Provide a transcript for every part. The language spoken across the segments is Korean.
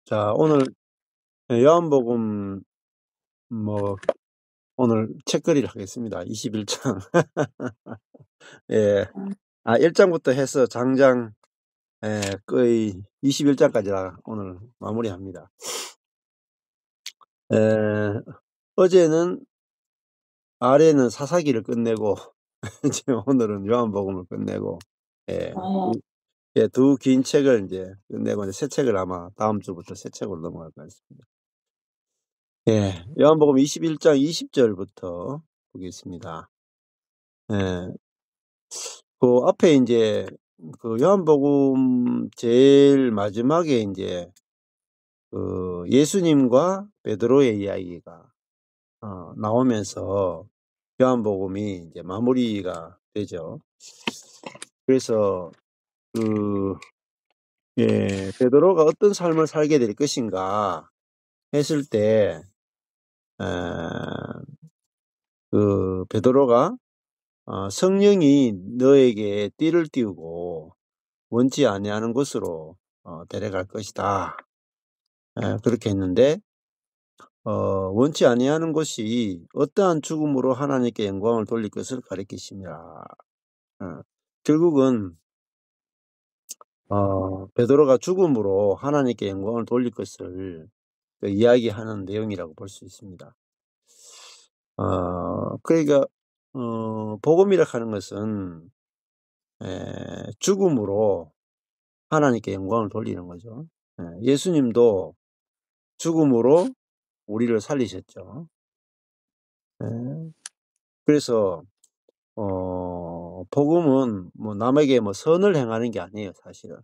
자, 오늘 요한복음 뭐 오늘 책거리를 하겠습니다. 21장. 예. 1장부터 해서 장장 거의 21장까지 오늘 마무리합니다. 어제는 아래는 사사기를 끝내고 지금 오늘은 요한복음을 끝내고 두 긴 책을 이제 끝내고 이제 새 책을 아마 다음 주부터 새 책으로 넘어갈 것 같습니다. 요한복음 21장 20절부터 보겠습니다. 그 앞에 이제 그 요한복음 제일 마지막에 이제 그 예수님과 베드로의 이야기가 나오면서 요한복음이 이제 마무리가 되죠. 그래서 베드로가 어떤 삶을 살게 될 것인가 했을 때, 그 베드로가 성령이 너에게 띠를 띄우고 원치 아니하는 곳으로 데려갈 것이다. 그렇게 했는데 원치 아니하는 것이 어떠한 죽음으로 하나님께 영광을 돌릴 것을 가리키심이라. 결국은 베드로가 죽음으로 하나님께 영광을 돌릴 것을 이야기하는 내용이라고 볼 수 있습니다. 그러니까 복음이라 하는 것은 죽음으로 하나님께 영광을 돌리는 거죠. 예수님도 죽음으로 우리를 살리셨죠. 그래서 복음은 뭐 남에게 뭐 선을 행하는 게 아니에요, 사실은.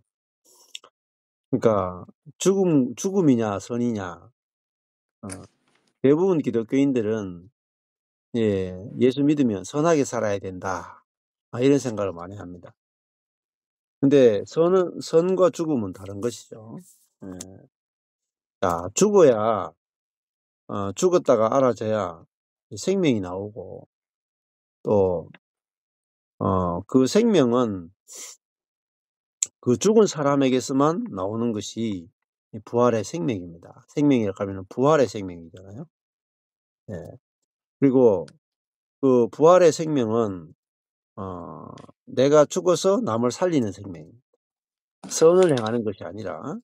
그러니까 죽음이냐 선이냐. 대부분 기독교인들은 예수 믿으면 선하게 살아야 된다, 이런 생각을 많이 합니다. 근데 선과 죽음은 다른 것이죠. 자, 죽어야 죽었다가 알아져야 생명이 나오고, 또 그 생명은 그 죽은 사람에게서만 나오는 것이 부활의 생명입니다. 생명이라고 하면 부활의 생명이잖아요. 그리고 그 부활의 생명은 내가 죽어서 남을 살리는 생명입니다. 선을 행하는 것이 아니라,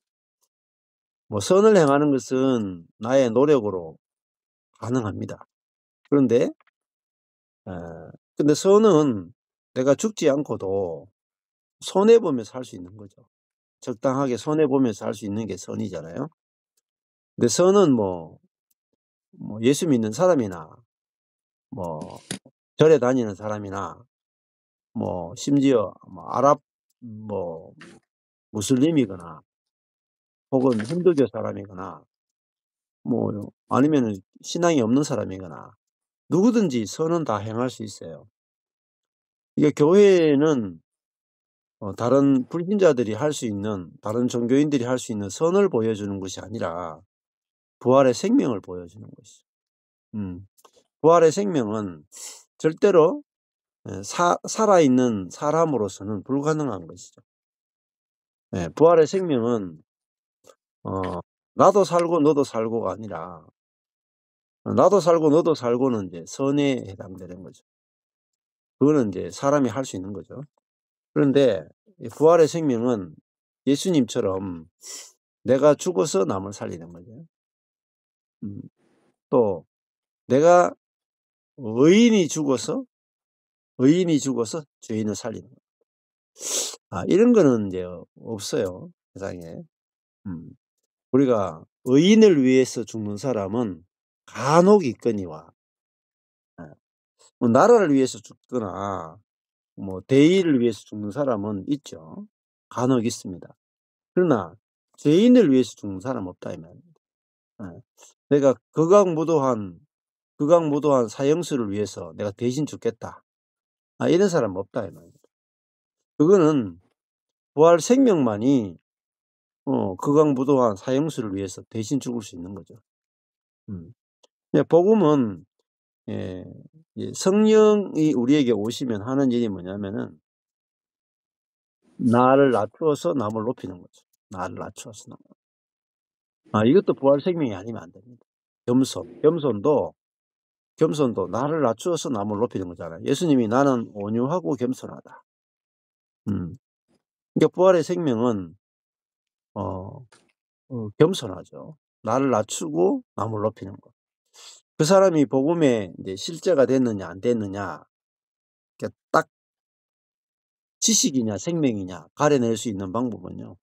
뭐 선을 행하는 것은 나의 노력으로 가능합니다. 그런데 근데 선은 내가 죽지 않고도 손해보면서 할 수 있는 거죠. 적당하게 손해보면서 할 수 있는 게 선이잖아요. 근데 선은 뭐 예수 믿는 사람이나 뭐 절에 다니는 사람이나 뭐 심지어 뭐 아랍 뭐 무슬림이거나 혹은 힌두교 사람이거나 뭐 아니면은 신앙이 없는 사람이거나 누구든지 선은 다 행할 수 있어요. 이게 교회는 다른 불신자들이 할 수 있는, 다른 종교인들이 할 수 있는 선을 보여주는 것이 아니라 부활의 생명을 보여주는 것이죠. 부활의 생명은 절대로 살아있는 사람으로서는 불가능한 것이죠. 부활의 생명은 나도 살고 너도 살고가 아니라 나도 살고 너도 살고는 이제 선에 해당되는 거죠. 그거는 이제 사람이 할 수 있는 거죠. 그런데 이 부활의 생명은 예수님처럼 내가 죽어서 남을 살리는 거죠. 또 내가 의인이 죽어서 죄인을 살리는 거예요. 이런 거는 이제 없어요, 세상에. 우리가 의인을 위해서 죽는 사람은 간혹 있거니와, 뭐 나라를 위해서 죽거나 뭐 대의를 위해서 죽는 사람은 있죠. 간혹 있습니다. 그러나 죄인을 위해서 죽는 사람은 없다 이 말입니다. 내가 극악무도한 사형수를 위해서 내가 대신 죽겠다, 이런 사람은 없다 이 말입니다. 그거는 부활 생명만이 극악무도한 사형수를 위해서 대신 죽을 수 있는 거죠. 복음은 성령이 우리에게 오시면 하는 일이 뭐냐면은 나를 낮추어서 남을 높이는 거죠. 나를 낮추어서 남을. 이것도 부활 생명이 아니면 안 됩니다. 겸손도 나를 낮추어서 남을 높이는 거잖아요. 예수님이 나는 온유하고 겸손하다. 그러니까 부활의 생명은 겸손하죠. 나를 낮추고 남을 높이는 것. 그 사람이 복음에 이제 실제가 됐느냐 안 됐느냐, 그러니까 딱 지식이냐 생명이냐 가려낼 수 있는 방법은요,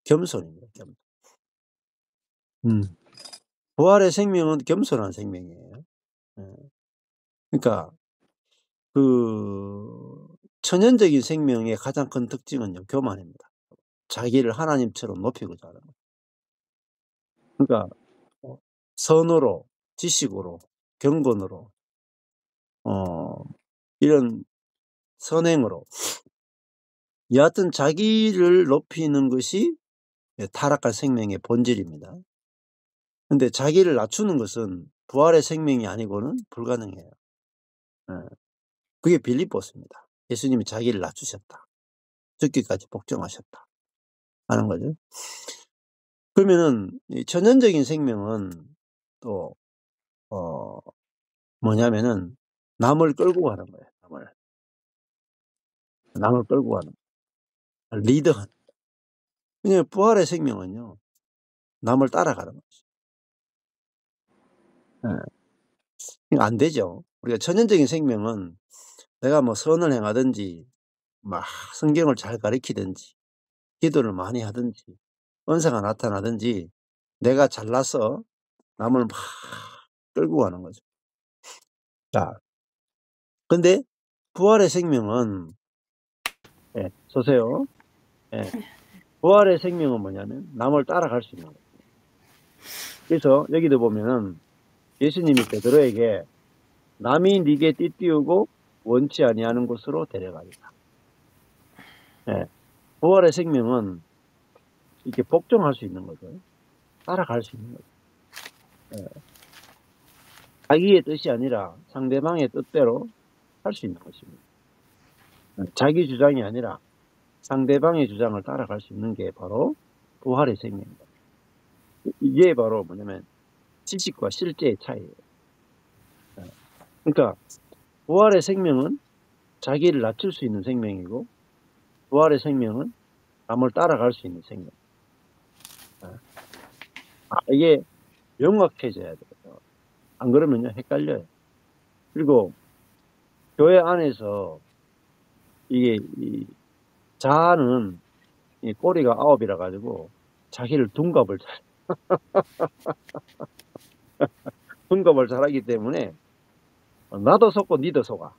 겸손입니다. 겸손. 부활의 생명은 겸손한 생명이에요. 그러니까 그 천연적인 생명의 가장 큰 특징은요, 교만입니다. 자기를 하나님처럼 높이고자 하는 것. 그러니까 선으로, 지식으로, 경건으로, 이런 선행으로, 여하튼 자기를 높이는 것이 타락한 생명의 본질입니다. 근데 자기를 낮추는 것은 부활의 생명이 아니고는 불가능해요. 그게 빌립보스입니다. 예수님이 자기를 낮추셨다. 죽기까지 복종하셨다 하는 거죠. 그러면은 이 천연적인 생명은 또 뭐냐면은 남을 끌고 가는 거예요. 남을 끌고 가는 거예요. 리더하는. 왜냐하면 부활의 생명은요, 남을 따라가는 거죠. 그러니까 안 되죠. 우리가 천연적인 생명은 내가 뭐 선을 행하든지 막 성경을 잘 가르치든지 기도를 많이 하든지 은사가 나타나든지 내가 잘나서 남을 막 끌고 가는 거죠. 자, 근데 부활의 생명은 보세요. 부활의 생명은 뭐냐면 남을 따라갈 수 있는 거예요. 그래서 여기도 보면은 예수님이 베드로에게 남이 네게 띠띠우고 원치 아니하는 곳으로 데려가리라. 부활의 생명은 이렇게 복종할 수 있는 거죠. 따라갈 수 있는 거죠. 자기의 뜻이 아니라 상대방의 뜻대로 할 수 있는 것입니다. 자기 주장이 아니라 상대방의 주장을 따라갈 수 있는 게 바로 부활의 생명입니다. 이게 바로 뭐냐면 지식과 실제의 차이예요. 그러니까 부활의 생명은 자기를 낮출 수 있는 생명이고, 부활의 생명은 남을 따라갈 수 있는 생명. 이게 명확해져야 돼요. 안 그러면요, 헷갈려요. 그리고 교회 안에서 이게 자아는 이 꼬리가 9이라 가지고 자기를 둔갑을 둔갑을 잘하기 때문에 나도 속고 니도 속아.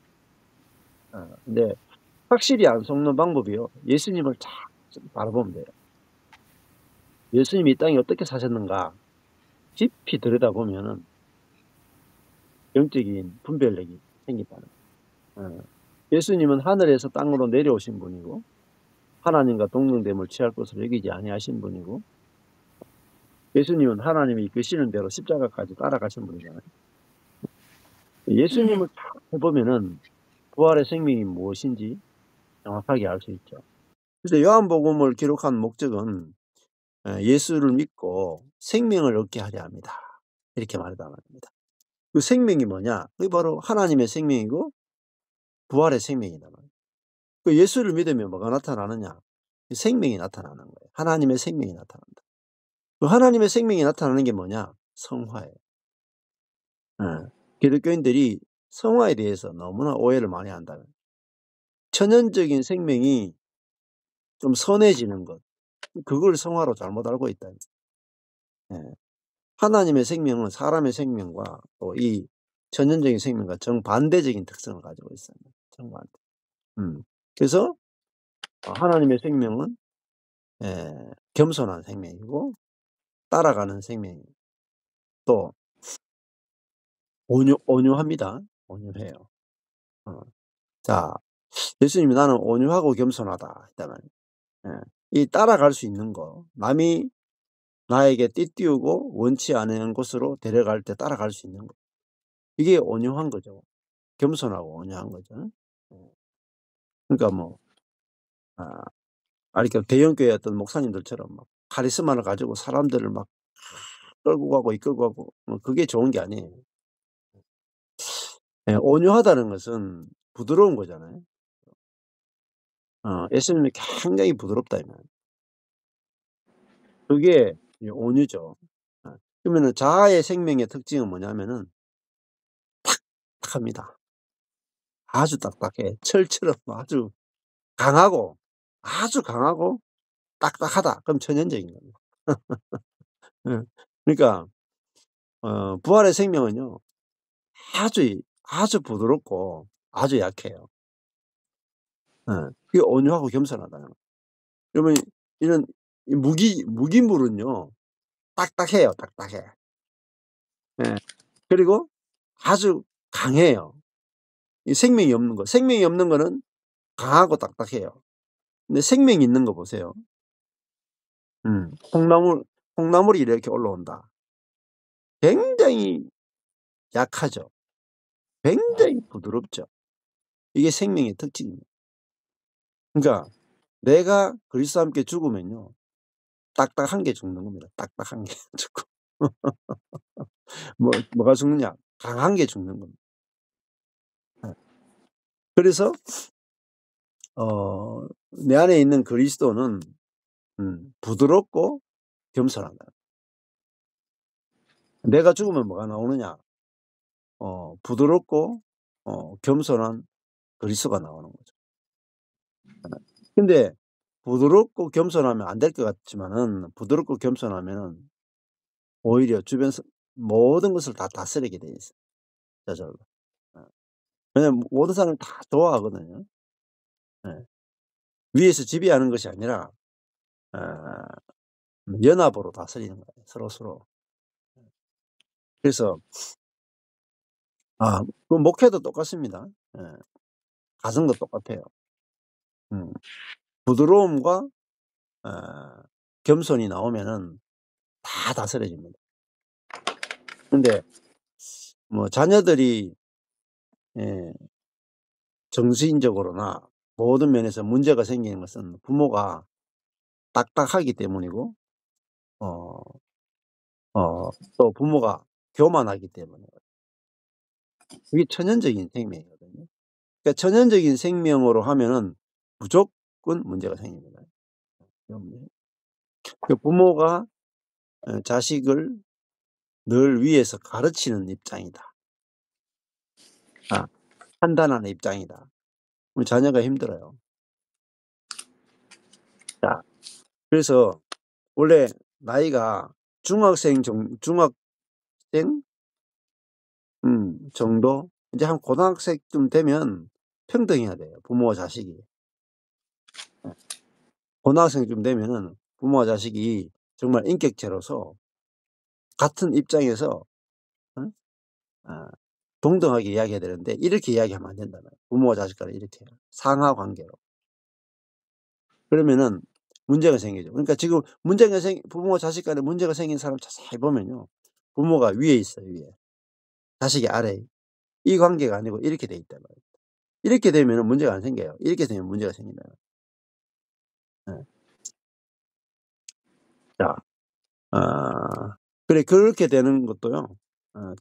근데 확실히 안 속는 방법이요, 예수님을 잘 바라보면 돼요. 예수님이 이 땅에 어떻게 사셨는가 깊이 들여다보면은 영적인 분별력이 생긴다는 거예요. 예수님은 하늘에서 땅으로 내려오신 분이고 하나님과 동등됨을 취할 것으로 여기지 아니하신 분이고, 예수님은 하나님이 이끄시는 대로 십자가까지 따라가신 분이잖아요. 예수님을 딱 해보면은 부활의 생명이 무엇인지 정확하게 알 수 있죠. 그래서 요한복음을 기록한 목적은 예수를 믿고 생명을 얻게 하려 합니다. 이렇게 말하다 말입니다. 그 생명이 뭐냐? 그게 바로 하나님의 생명이고 부활의 생명이다 말이에요. 그 예수를 믿으면 뭐가 나타나느냐? 생명이 나타나는 거예요. 하나님의 생명이 나타난다. 그 하나님의 생명이 나타나는 게 뭐냐? 성화예요. 기독교인들이 성화에 대해서 너무나 오해를 많이 한다는 거예요. 천연적인 생명이 좀 선해지는 것, 그걸 성화로 잘못 알고 있다. 하나님의 생명은 사람의 생명과 또 이 천연적인 생명과 정반대적인 특성을 가지고 있어요. 정반대. 그래서 하나님의 생명은 겸손한 생명이고 따라가는 생명이고 또 온유합니다. 온유해요. 자, 예수님이 나는 온유하고 겸손하다 했다면, 이 따라갈 수 있는 거, 남이 나에게 띠띠우고 원치 않은 곳으로 데려갈 때 따라갈 수 있는 거, 이게 온유한 거죠. 겸손하고 온유한 거죠. 그러니까 뭐 그러니까 대형교회 어떤 목사님들처럼 막 카리스마를 가지고 사람들을 막 끌고 가고 이끌고 가고 그게 좋은 게 아니에요. 예, 온유하다는 것은 부드러운 거잖아요. 예수님이 굉장히 부드럽다 이 말이에요. 그게 이 온유죠. 그러면은 자아의 생명의 특징은 뭐냐면은 탁합니다. 아주 딱딱해. 철처럼 강하고 아주 강하고 딱딱하다. 그럼 천연적인 겁니다. 예. 그러니까 부활의 생명은요. 아주 부드럽고 아주 약해요. 예. 그게 온유하고 겸손하다는 거예요. 그러면 이런 이 무기물은요. 딱딱해요, 딱딱해. 예. 그리고 아주 강해요. 이 생명이 없는 거는 강하고 딱딱해요. 근데 생명이 있는 거 보세요. 콩나물이 이렇게 올라온다. 굉장히 약하죠. 굉장히 부드럽죠. 이게 생명의 특징입니다. 그러니까 내가 그리스도와 함께 죽으면요. 딱딱한 게 죽는 겁니다. 딱딱한 게 죽고. 뭐가 죽느냐? 강한 게 죽는 겁니다. 예. 그래서 내 안에 있는 그리스도는 부드럽고 겸손하다. 내가 죽으면 뭐가 나오느냐? 부드럽고 겸손한 그리스도가 나오는 거죠. 근데 부드럽고 겸손하면 안 될 것 같지만은 부드럽고 겸손하면은 오히려 주변 모든 것을 다 다스리게 돼 있어요, 저절로. 예. 왜냐면 모든 사람을 다 좋아하거든요. 예. 위에서 지배하는 것이 아니라 어 연합으로 다스리는 거예요, 서로서로. 그래서 그 목회도 똑같습니다. 예. 가정도 똑같아요. 음. 부드러움과 어 겸손이 나오면은 다 다스려집니다. 근데 자녀들이 예 정신적으로나 모든 면에서 문제가 생기는 것은 부모가 딱딱하기 때문이고 어 또 부모가 교만하기 때문에 그게 천연적인 생명이거든요. 그러니까 천연적인 생명으로 하면은 무조건 문제가 생깁니다. 그 부모가 자식을 늘 위에서 가르치는 입장이다. 판단하는 입장이다. 그럼 자녀가 힘들어요. 자, 그래서 원래 나이가 중학생 정도 이제 한 고등학생쯤 되면 평등해야 돼요, 부모와 자식이. 예. 고등학생쯤 되면은 부모와 자식이 정말 인격체로서 같은 입장에서 어 동등하게 이야기해야 되는데 이렇게 이야기하면 안 된다는 거예요. 부모와 자식 간에 이렇게 상하 관계로. 그러면은 문제가 생기죠. 그러니까 지금 부모와 자식 간에 문제가 생긴 사람 자세히 보면요. 부모가 위에 있어요, 위에. 자식이 아래에. 이 관계가 아니고 이렇게 돼 있단 말이에요. 이렇게 되면은 문제가 안 생겨요. 이렇게 되면 문제가 생긴다는 거예요. 예. 자, 그래 그렇게 되는 것도요.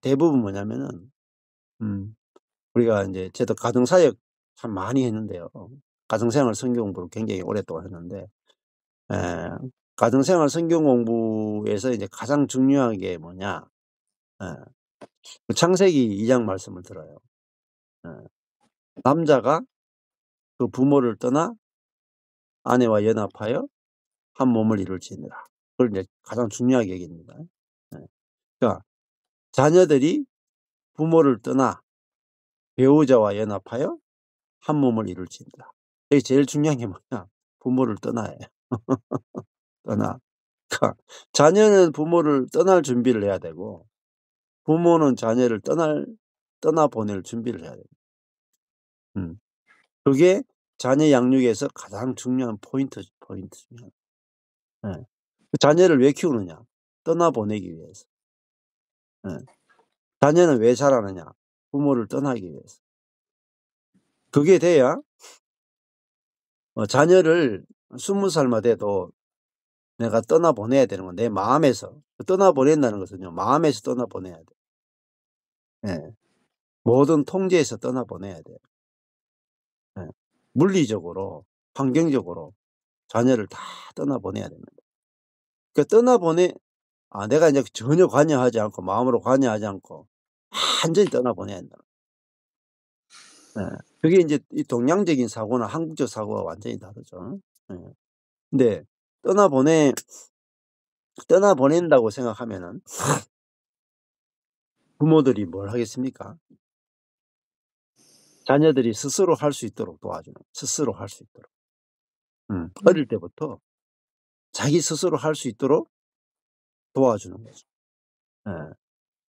대부분 뭐냐면은 우리가 인제 저도 가정 사역 참 많이 했는데요. 가정 생활 성경 공부를 굉장히 오랫동안 했는데 예 가정 생활 성경 공부에서 이제 가장 중요한 게 뭐냐. 예. 그 창세기 2장 말씀을 들어요. 예. 남자가 그 부모를 떠나 아내와 연합하여 한 몸을 이룰지니라. 그걸 이제 가장 중요하게 여깁니다. 예. 그러니까 자녀들이 부모를 떠나 배우자와 연합하여 한 몸을 이룰지니라. 여기 제일 중요한 게 뭐냐? 부모를 떠나야 해요. 떠나. 그러니까 자녀는 부모를 떠날 준비를 해야 되고 부모는 자녀를 떠나 보낼 준비를 해야 돼요. 음. 그게 자녀 양육에서 가장 중요한 포인트 중에 하나. 예. 그 자녀를 왜 키우느냐? 떠나 보내기 위해서. 예. 자녀는 왜 자라느냐? 부모를 떠나기 위해서. 그게 돼야 자녀를 20살만 돼도 내가 떠나 보내야 되는 건 내 마음에서 떠나보낸다는 것은요, 마음에서 떠나보내야 돼요. 예. 모든 통제에서 떠나보내야 돼요. 예. 물리적으로, 환경적으로 자녀를 다 떠나보내야 됩니다. 떠나보내 내가 이제 전혀 관여하지 않고 마음으로 관여하지 않고 완전히 떠나보내야 된다. 예. 그게 인제 이 동양적인 사고나 한국적 사고가 완전히 다르죠. 예. 근데 떠나보내 떠나보낸다고 생각하면은 부모들이 뭘 하겠습니까? 자녀들이 스스로 할 수 있도록 도와주는, 스스로 할 수 있도록. 어릴 때부터 자기 스스로 할 수 있도록 도와주는 거죠. 예.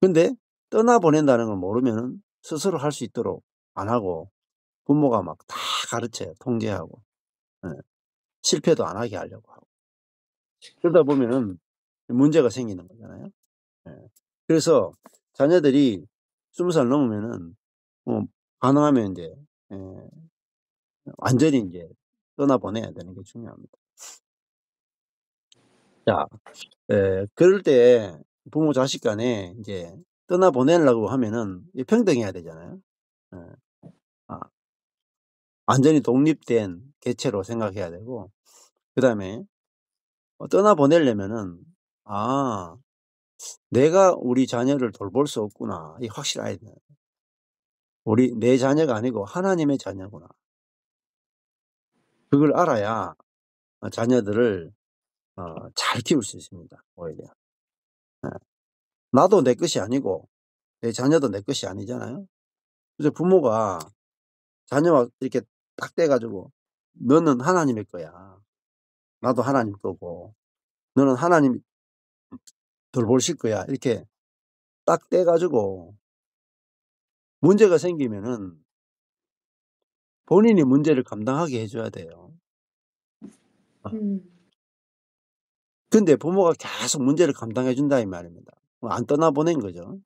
근데 떠나보낸다는 걸 모르면은 스스로 할 수 있도록 안 하고 부모가 막 다 가르쳐요, 통제하고. 예. 실패도 안 하게 하려고 하고. 그러다 보면은 문제가 생기는 거잖아요. 예. 그래서 자녀들이 20살 넘으면은 뭐 가능하면 인제 예 완전히 인제 떠나보내야 되는 게 중요합니다. 자, 그럴 때 부모 자식 간에 인제 떠나보내려고 하면은 이 평등해야 되잖아요. 예. 아 완전히 독립된 개체로 생각해야 되고, 그다음에 떠나보내려면은 '아 내가 우리 자녀를 돌볼 수 없구나.' 이게 확실히 알아야 돼요. 우리 내 자녀가 아니고 하나님의 자녀구나. 그걸 알아야 자녀들을 잘 키울 수 있습니다, 오히려. 예. 나도 내 것이 아니고 내 자녀도 내 것이 아니잖아요. 그래서 부모가 자녀와 이렇게 딱 떼 가지고 "너는 하나님의 거야. 나도 하나님 거고 너는 하나님이 돌보실 거야." 이렇게 딱 떼 가지고 문제가 생기면은 본인이 문제를 감당하게 해 줘야 돼요. 어. 음. 근데 부모가 계속 문제를 감당해 준다 이 말입니다. 안 떠나보낸 거죠.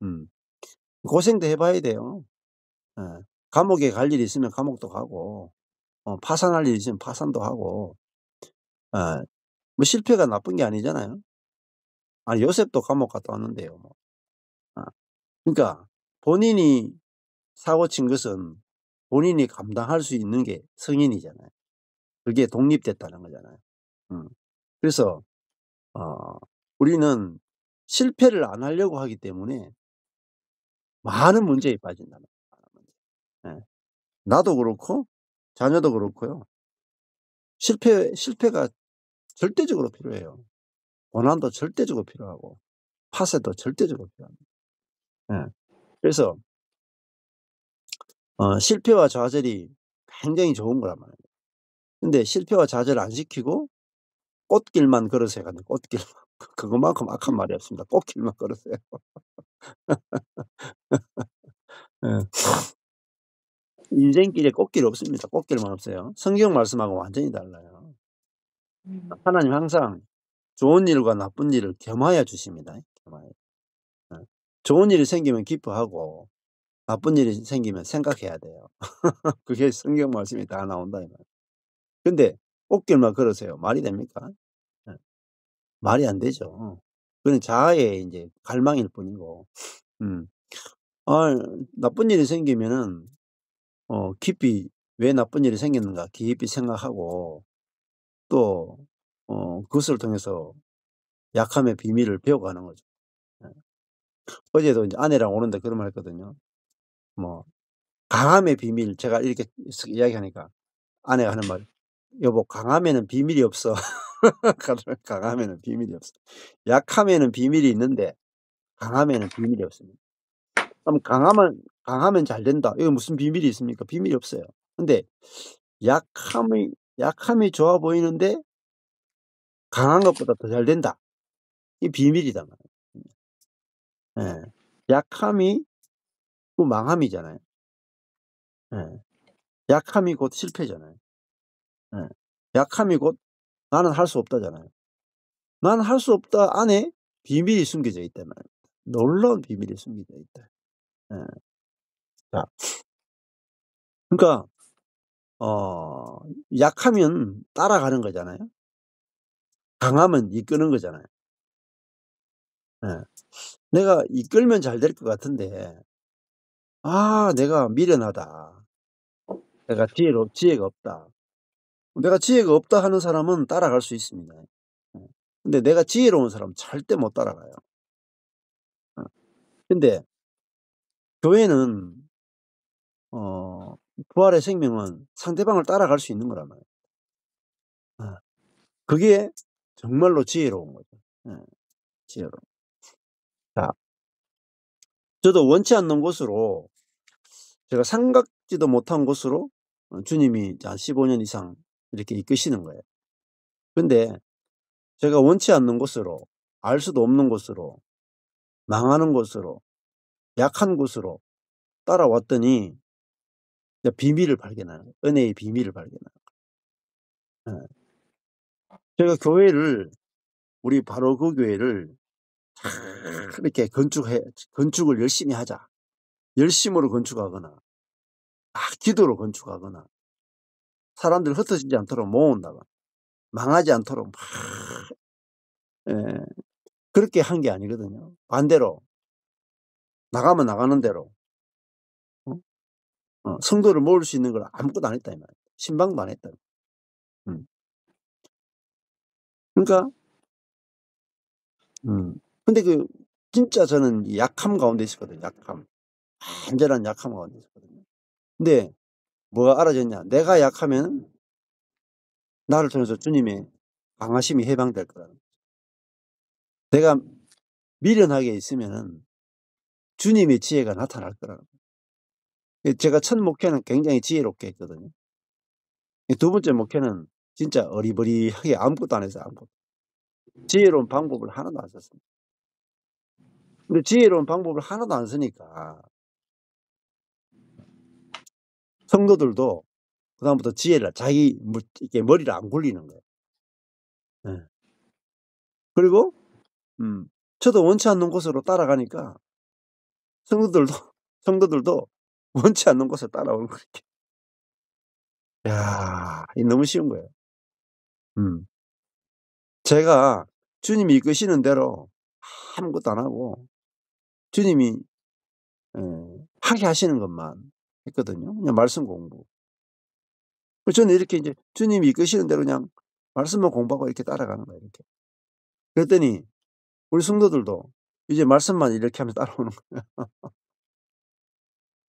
음. 고생도 해 봐야 돼요. 예. 감옥에 갈 일이 있으면 감옥도 가고 파산할 일이 있으면 파산도 하고. 예. 뭐 실패가 나쁜 게 아니잖아요. 아니 요셉도 감옥 갔다 왔는데요 뭐. 아 그러니까 본인이 사고 친 것은 본인이 감당할 수 있는 게 승인이잖아요. 그게 독립됐다는 거잖아요. 음. 그래서 어 우리는 실패를 안 하려고 하기 때문에 많은 문제에 빠진다는 거예요. 예. 나도 그렇고 자녀도 그렇고요. 실패가 절대적으로 필요해요. 고난도 절대적으로 필요하고 파쇄도 절대적으로 필요합니다. 예. 그래서 실패와 좌절이 굉장히 좋은 거란 말이에요. 근데 실패와 좌절을 안 시키고 꽃길만 걸으세요 가지고 꽃길만. 그것만큼 악한 말이 없습니다. 꽃길만 걸으세요. 예. 인생길에 꽃길이 없습니다. 꽃길만 없어요. 성경 말씀하고 완전히 달라요. 음. 하나님 항상 좋은 일과 나쁜 일을 겸하여 주십니다. 겸하여. 예. 좋은 일이 생기면 기뻐하고 나쁜 일이 생기면 생각해야 돼요. 그게 성경 말씀이 다 나온다 이 말이에요. 근데 꽃길만 걸으세요. 말이 됩니까? 예. 말이 안 되죠. 그건 자아의 인제 갈망일 뿐이고. 음. 아 나쁜 일이 생기면은 깊이 '왜 나쁜 일이 생겼는가.' 깊이 생각하고 또 그것을 통해서 약함의 비밀을 배워가는 거죠. 예. 어제도 인제 아내랑 오는데 그런 말 했거든요. 뭐 강함의 비밀 제가 이렇게 쓱 이야기하니까 아내가 하는 말이 "여보 강함에는 비밀이 없어." 강함에는 비밀이 없어. 약함에는 비밀이 있는데 강함에는 비밀이 없습니다. 그럼 강하면 잘 된다. 이거 무슨 비밀이 있습니까? 비밀이 없어요. 근데 약함이 좋아 보이는데 강한 것보다 더 잘 된다. 이 비밀이다 말이에요. 예. 약함이 그 망함이잖아요. 예. 약함이 곧 실패잖아요. 예. 약함이 곧 '나는 할 수 없다.'잖아요. '나는 할 수 없다.' 안에 비밀이 숨겨져 있단 말이에요. 놀라운 비밀이 숨겨져 있다. 예. 자 그러니까 어 약하면 따라가는 거잖아요. 강하면 이끄는 거잖아요. 예. 내가 이끌면 잘 될 것 같은데 내가 미련하다. 내가 지혜가 없다. 내가 지혜가 없다 하는 사람은 따라갈 수 있습니다. 예. 근데 내가 지혜로운 사람은 절대 못 따라가요. 어. 근데 교회는 부활의 생명은 상대방을 따라갈 수 있는 거란 말이에요. 그게 정말로 지혜로운 거죠. 예. 지혜로운. 자, 저도 원치 않는 곳으로 제가 생각지도 못한 곳으로 주님이 한 15년 이상 이렇게 이끄시는 거예요. 근데 제가 원치 않는 곳으로, 알 수도 없는 곳으로, 망하는 곳으로, 약한 곳으로 따라왔더니 이제 비밀을 발견하는 거예요. 은혜의 비밀을 발견하는 거예요. 예. 제가 우리 바로 그 교회를 이렇게 건축을 열심히 하자. 열심으로 건축하거나, 기도로 건축하거나, 사람들 흩어지지 않도록 모은다거나, 망하지 않도록 예, 그렇게 한 게 아니거든요. 반대로 나가면 나가는 대로 어? 성도를 모을 수 있는 걸 아무것도 안 했다 이 말이에요. 신방도 안 했다. 음. 그러니까 근데 진짜 저는 이 약함 가운데 있었거든요. 약함. 완전한 약함 가운데 있었거든요. 근데 뭐가 알아졌냐? 내가 약하면 나를 통해서 주님의 강하심이 해방될 거라는 거예요. 내가 미련하게 있으면은 주님의 지혜가 나타날 거라는 거예요. 제가 첫 목회는 굉장히 지혜롭게 했거든요. 두 번째 목회는 진짜 어리버리하게 아무것도 안 했어요. 아무것도. 지혜로운 방법을 하나도 안 썼습니다. 근데 지혜로운 방법을 하나도 안 쓰니까 성도들도 그다음부터 지혜를 이렇게 머리를 안 굴리는 거예요. 예. 그리고 저도 원치 않는 곳으로 따라가니까 성도들도 성도들도 원치 않는 곳에 따라오는 거예요. 야, 이 너무 쉬운 거예요. 음. 제가 주님이 이끄시는 대로 아무것도 안 하고 주님이 예 하게 하시는 것만 했거든요. 그냥 말씀 공부. 저는 이렇게 이제 주님이 이끄시는 대로 그냥 말씀만 공부하고 이렇게 따라가는 거예요, 이렇게. 그랬더니 우리 성도들도 이제 말씀만 이렇게 하면서 따라오는 거예요.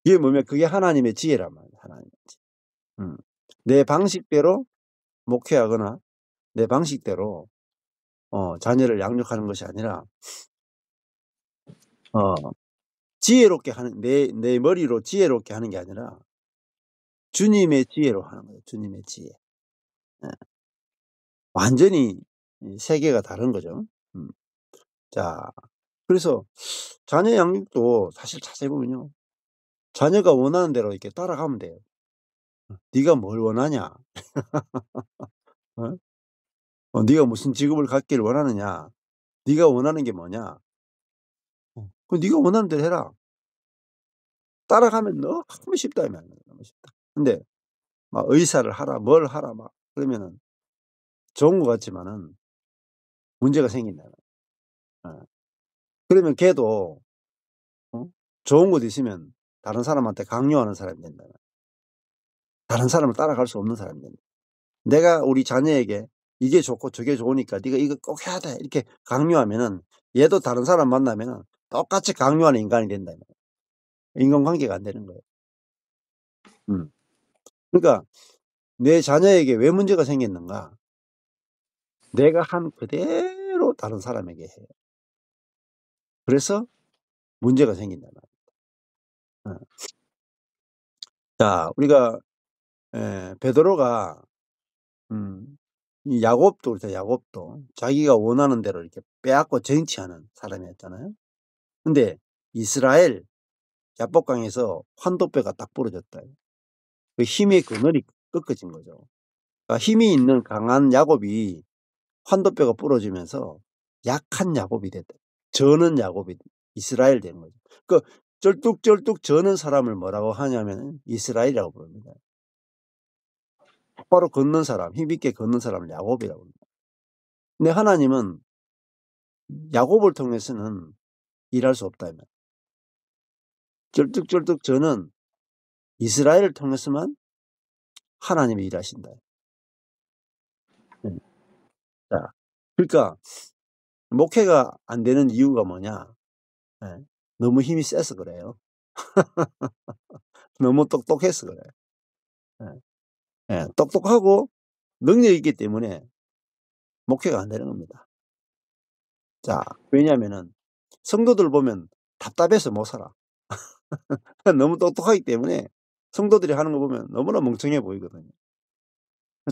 이게 뭐냐면 그게 하나님의 지혜란 말이에요, 하나님의 지혜. 음. 내 방식대로 목회하거나 내 방식대로 자녀를 양육하는 것이 아니라 어 지혜롭게 하는 내 머리로 지혜롭게 하는 게 아니라 주님의 지혜로 하는 거예요, 주님의 지혜. 예. 완전히 이 세계가 다른 거죠. 음. 자, 그래서 자녀 양육도 사실 자세히 보면요. 자녀가 원하는 대로 이렇게 따라가면 돼요. "네가 뭘 원하냐? 어? 네가 무슨 직업을 갖기를 원하느냐? 네가 원하는 게 뭐냐? 네가 원하는 대로 해라." 따라가면 너무 쉽다 이 말이에요. 너무 쉽다. 근데 막 의사를 하라 뭘 하라 막 그러면은 좋은 것 같지만은 문제가 생긴다. 예. 그러면 걔도 어 좋은 곳에 있으면 다른 사람한테 강요하는 사람이 된다. 다른 사람을 따라갈 수 없는 사람이 된다. 내가 우리 자녀에게 "이게 좋고 저게 좋으니까 네가 이거 꼭 해야 돼." 이렇게 강요하면은 얘도 다른 사람 만나면은 똑같이 강요하는 인간이 된다. 인간관계가 안 되는 거예요. 음. 그러니까 내 자녀에게 왜 문제가 생겼는가? 내가 한 그대로 다른 사람에게 해요. 그래서 문제가 생긴다 말이에요. 자, 우리가 베드로가 이 야곱도 그렇죠. 야곱도 자기가 원하는 대로 이렇게 빼앗고 정치하는 사람이었잖아요. 근데 이스라엘 야복강에서 환도뼈가 딱 부러졌다. 그 힘의 그늘이 꺾어진 거죠. 그러니까 힘이 있는 강한 야곱이 환도뼈가 부러지면서 약한 야곱이 됐다. 저는 야곱이 이스라엘 된 거죠. 그 쩔뚝쩔뚝 저는 사람을 뭐라고 하냐면 이스라엘이라고 부릅니다. 똑바로 걷는 사람, 힘있게 걷는 사람을 야곱이라고 합니다. 근데 하나님은 야곱을 통해서는 일할 수 없다며. 절뚝절뚝 저는 이스라엘을 통해서만 하나님이 일하신다. 네. 자, 그러니까 목회가 안 되는 이유가 뭐냐? 예. 너무 힘이 세서 그래요. 너무 똑똑해서 그래요. 예. 예. 똑똑하고 능력이 있기 때문에 목회가 안 되는 겁니다. 자, 왜냐하면은 성도들 보면 답답해서 못 살아. 너무 똑똑하기 때문에 성도들이 하는 거 보면 너무나 멍청해 보이거든요.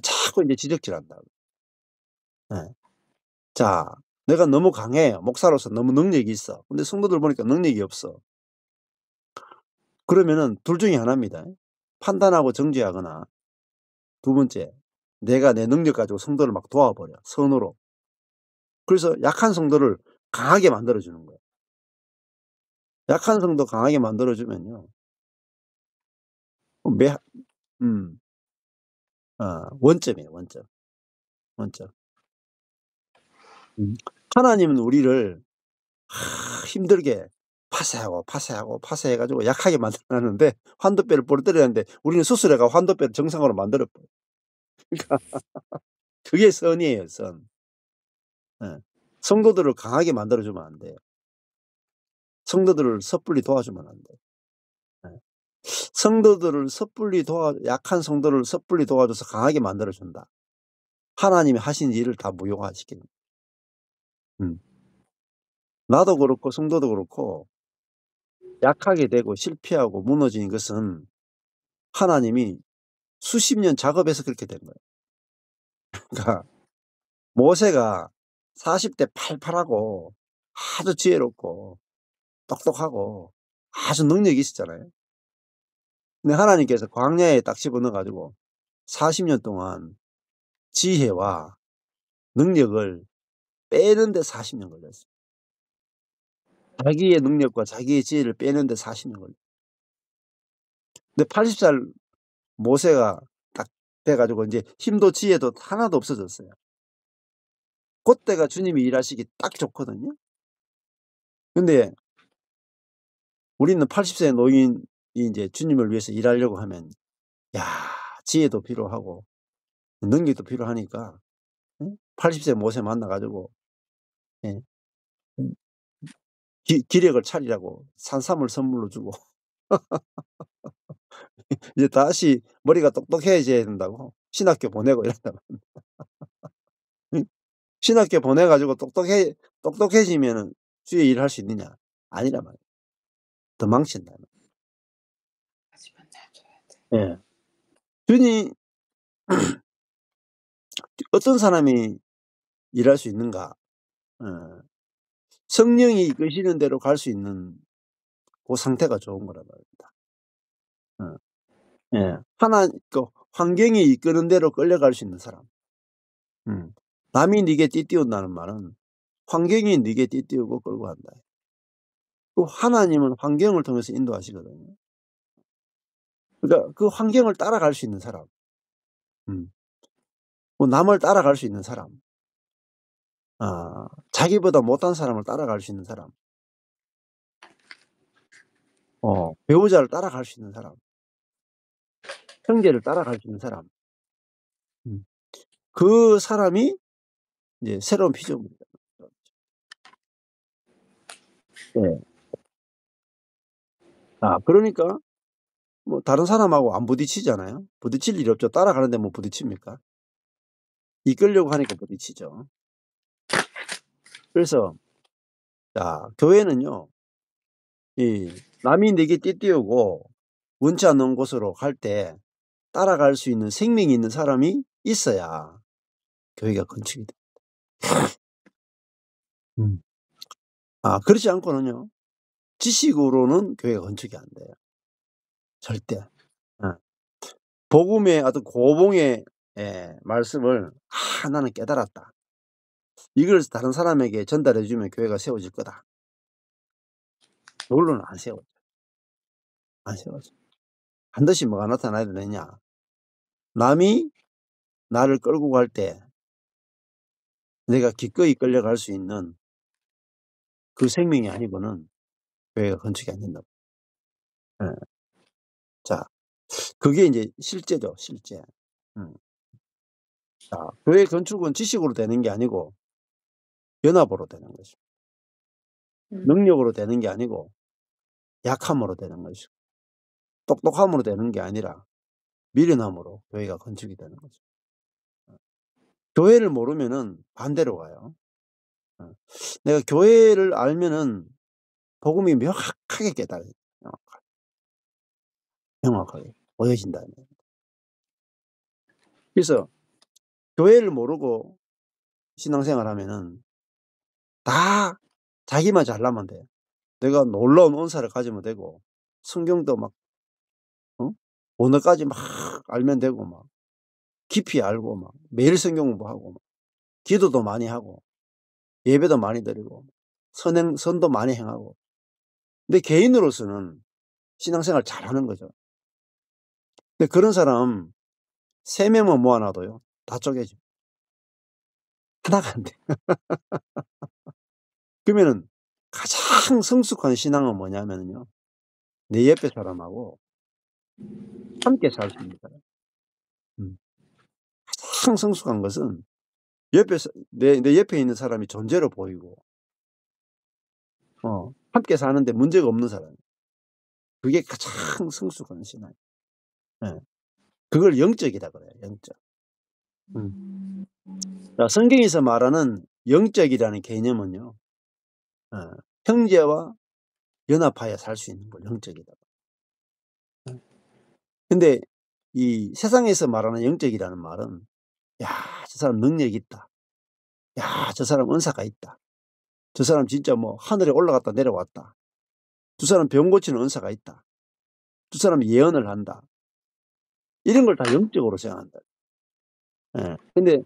자꾸 이제 지적질한다고. 예. 자, 내가 너무 강해. 목사로서 너무 능력이 있어. 근데 성도들 보니까 능력이 없어. 그러면은 둘 중에 하나입니다. 판단하고 정죄하거나, 두 번째, 내가 내 능력 가지고 성도를 막 도와버려. 선으로. 그래서 약한 성도를 강하게 만들어 주는 거예요. 약한 성도 강하게 만들어 주면요. 매 음. 원점이에요, 원점. 원점. 음. 하나님은 우리를 힘들게 파쇄하고, 파쇄하고, 파쇄해 가지고 약하게 만들어 놨는데 환도뼈를 부러뜨렸는데 우리는 수술해 갖고 환도뼈를 정상으로 만들어 버려. 그러니까 그게 선이에요, 선. 예. 성도들을 강하게 만들어 주면 안 돼요. 성도들을 섣불리 도와주면 안 돼요. 예. 성도들을 섣불리 약한 성도를 섣불리 도와줘서 강하게 만들어 준다. 하나님이 하신 일을 다 무효화시키는 거예요. 음. 나도 그렇고 성도도 그렇고 약하게 되고 실패하고 무너지는 것은 하나님이 수십 년 작업해서 그렇게 된 거예요. 그러니까 모세가 40대 팔팔하고 아주 지혜롭고 똑똑하고 아주 능력이 있었잖아요. 근데 하나님께서 광야에 딱 집어넣어 가지고 40년 동안 지혜와 능력을 빼는 데 40년 걸렸어요. 자기의 능력과 자기의 지혜를 빼는 데 40년 걸렸어요. 근데 80살 모세가 딱 돼 가지고 인제 힘도 지혜도 하나도 없어졌어요. 고때가 주님이 일하시기 딱 좋거든요. 근데 우리는 80세 노인이 인제 주님을 위해서 일하려고 하면 야, 지혜도 필요하고 능력도 필요하니까, 응? 80세 모세 만나 가지고, 예, 음 기력을 차리라고 산삼을 선물로 주고 이제 다시 머리가 똑똑해져야 된다고 신학교 보내고 이런다고. 응? 신학교 보내 가지고 똑똑해지면은 주의 일을 할 수 있느냐? 아니란 말이에요. 더 망친다. 예. 주님 어떤 사람이 일할 수 있는가? 어 성령이 이끄시는 대로 갈 수 있는 고 상태가 좋은 거란 말입니다. 어. 예. 환경이 이끄는 대로 끌려갈 수 있는 사람. 음. 남이 네게 띠띠운다는 말은 환경이 네게 띠띠우고 끌고 간다. 또 하나님은 환경을 통해서 인도하시거든요. 그러니까 그 환경을 따라갈 수 있는 사람. 음. 뭐 남을 따라갈 수 있는 사람. 자기보다 못한 사람을 따라갈 수 있는 사람. 배우자를 따라갈 수 있는 사람. 형제를 따라갈 수 있는 사람. 음. 그 사람이 이제 새로운 피조물이다. 예. 그러니까 뭐 다른 사람하고 안 부딪히잖아요. 부딪힐 일이 없죠. 따라가는데 뭐 부딪힙니까? 이끌려고 하니까 부딪히죠. 그래서 교회는요. 이 남이 내게 띠띠우고 원치 않는 곳으로 갈 때 따라갈 수 있는 생명이 있는 사람이 있어야 교회가 건축이 돼. 음. 그렇지 않고는요. 지식으로는 교회가 건축이 안 돼요. 절대. 어. 복음의 어떤 고봉의 말씀을 나는 깨달았다. 이걸 다른 사람에게 전달해 주면 교회가 세워질 거다. 그걸로는 안 세워져. 안 세워져. 반드시 뭐가 나타나야 되느냐. 남이 나를 끌고 갈 때 내가 기꺼이 끌려갈 수 있는 그 생명이 아니고는 교회가 건축이 안 된다고. 예. 자, 그게 인제 실제죠, 실제. 음. 자, 교회 건축은 지식으로 되는 게 아니고 연합으로 되는 것입니다. 능력으로 되는 게 아니고 약함으로 되는 것이고 똑똑함으로 되는 게 아니라 미련함으로 교회가 건축이 되는 거죠. 교회를 모르면은 반대로 가요. 어. 내가 교회를 알면은 복음이 명확하게 깨달아져요. 명확하게. 명확하게 보여진다는 거예요. 그래서 교회를 모르고 신앙생활하면은 다 자기만 잘나면 돼. 내가 놀라운 은사를 가지면 되고 성경도 막 언어까지 막 알면 되고 막 깊이 알고 막 매일 성경 공부하고 막 기도도 많이 하고 예배도 많이 드리고 선도 많이 행하고. 근데 개인으로서는 신앙생활 잘하는 거죠. 근데 그런 사람 3명만 모아 놔도요 다 쪼개져. 하나가 안 돼. 그러면은 가장 성숙한 신앙은 뭐냐면요. 내 옆에 사람하고 함께 살 수 있는 사람. 가장 성숙한 것은 옆에서 내 옆에 있는 사람이 존재로 보이고 함께 사는데 문제가 없는 사람. 그게 가장 성숙한 신앙. 예. 그걸 영적이라 그래요, 영적. 자, 성경에서 말하는 영적이라는 개념은요. 형제와 연합하여 살 수 있는 걸 영적이다. 근데 이 세상에서 말하는 영적이라는 말은 야, 저 사람 능력이 있다. 야, 저 사람 은사가 있다. 저 사람 진짜 뭐 하늘에 올라갔다 내려왔다. 두 사람 병 고치는 은사가 있다. 두 사람 예언을 한다. 이런 걸 다 영적으로 생각한다. 예. 근데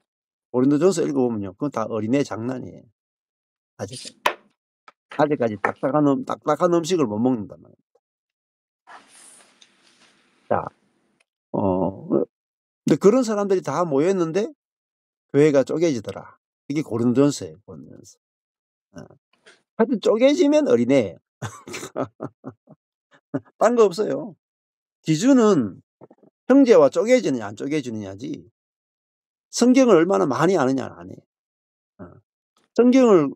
고린도전서 읽어보면요. 그건 다 어린애 장난이에요. 아직까지 딱딱한 음식을 못 먹는단 말이에요. 자, 근데 그런 사람들이 다 모였는데 교회가 쪼개지더라. 이게 고린도전서예요, 고린도전서. 하여튼 쪼개지면 어린애예요. 딴 거 없어요. 기준은 형제와 쪼개지느냐 안 쪼개지느냐지 성경을 얼마나 많이 아느냐는 아니에요. 성경을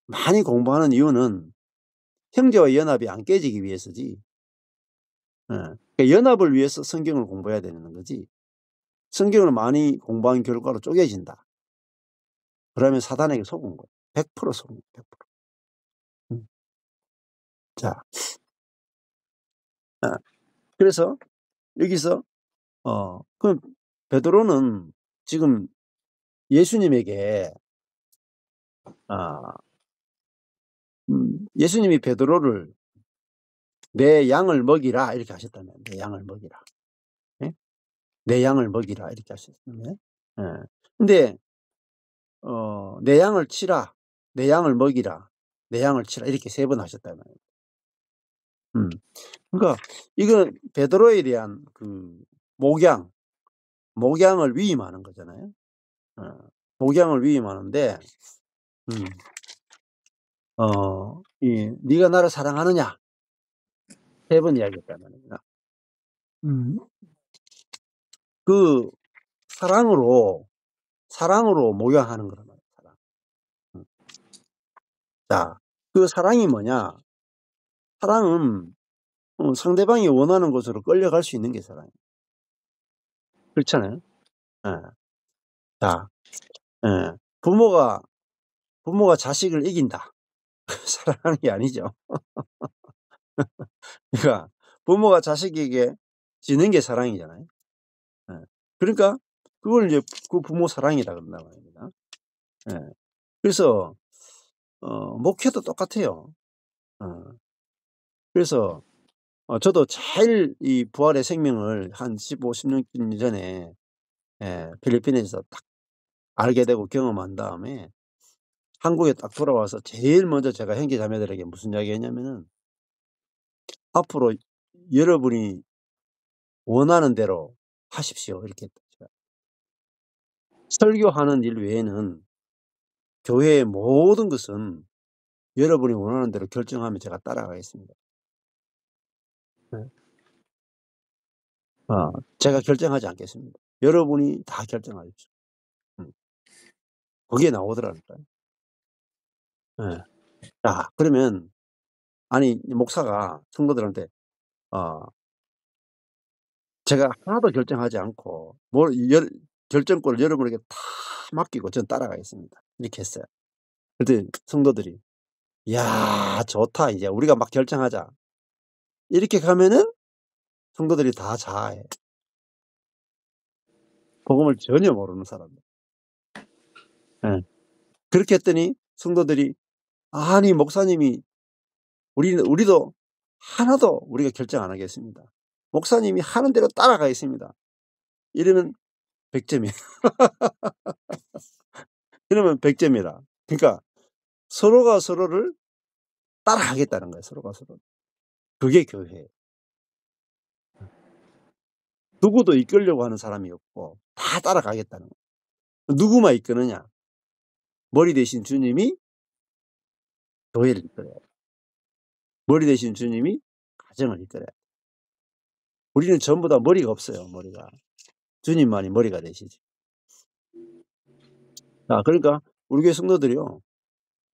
많이 공부하는 이유는 형제와 연합이 안 깨지기 위해서지. 그러니까 연합을 위해서 성경을 공부해야 되는 거지. 성경을 많이 공부한 결과로 쪼개진다. 그러면 사단에게 속은 거예요. 100% 속은 거예요. 100%. 자, 그래서 여기서 그럼 베드로는 지금 예수님에게 예수님이 베드로를 "내 양을 먹이라." 이렇게 하셨다면 "내 양을 먹이라." 예? "내 양을 먹이라." 이렇게 하셨다면 예. 근데 "내 양을 치라. 내 양을 먹이라. 내 양을 치라." 이렇게 3번 하셨단 말이에요. 그러니까 이건 베드로에 대한 그 목양을 위임하는 거잖아요. 목양을 위임하는데 "네가 나를 사랑하느냐?" 3번 이야기했단 말입니다. 그 사랑으로 목양하는 거란 말이에요, 사랑. 자, 그 사랑이 뭐냐? 사랑은 상대방이 원하는 곳으로 끌려갈 수 있는 게 사랑이에요. 그렇잖아요. 예. 자, 예. 부모가 자식을 이긴다. 사랑하는 게 아니죠. 그러니까 부모가 자식에게 지는 게 사랑이잖아요. 예. 그러니까 그걸 이제 그 부모 사랑이라 그런단 말입니다. 예. 그래서 목회도 똑같아요. 그래서 저도 제일 이 부활의 생명을 한 15-16년 전에 필리핀에서 딱 알게 되고 경험한 다음에 한국에 딱 돌아와서 제일 먼저 제가 형제 자매들에게 무슨 이야기했냐면은 "앞으로 여러분이 원하는 대로 하십시오." 이렇게 했죠. 설교하는 일 외에는 교회의 모든 것은 여러분이 원하는 대로 결정하면 제가 따라가겠습니다. 네. 제가 결정하지 않겠습니다. 여러분이 다 결정하십시오. 거기에 나오더라니까요. 예. 자, 그러면 아니 목사가 성도들한테 제가 하나도 결정하지 않고 결정권을 여러분에게 다 맡기고 전 따라가겠습니다. 이렇게 했어요. 그랬더니 성도들이 "이야 좋다. 이제 우리가 막 결정하자." 이렇게 가면은 성도들이 다 자아해. 복음을 전혀 모르는 사람들. 예. 그렇게 했더니 성도들이 "아니 목사님이 우리도 하나도 우리가 결정 안 하겠습니다. 목사님이 하는 대로 따라가겠습니다." 이러면 100 점이에요. 이러면 100 점이라. 그러니까 서로가 서로를 따라하겠다는 거예요, 서로가 서로를. 그게 교회예요. 누구도 이끌려고 하는 사람이 없고 다 따라가겠다는 거예요. 누구만 이끄느냐? 머리 대신 주님이 교회를 이끌어야 돼요. 머리 대신 주님이 가정을 이끌어야 돼요. 우리는 전부 다 머리가 없어요, 머리가. 주님만이 머리가 되시지. 그러니까 우리 교회 성도들이요.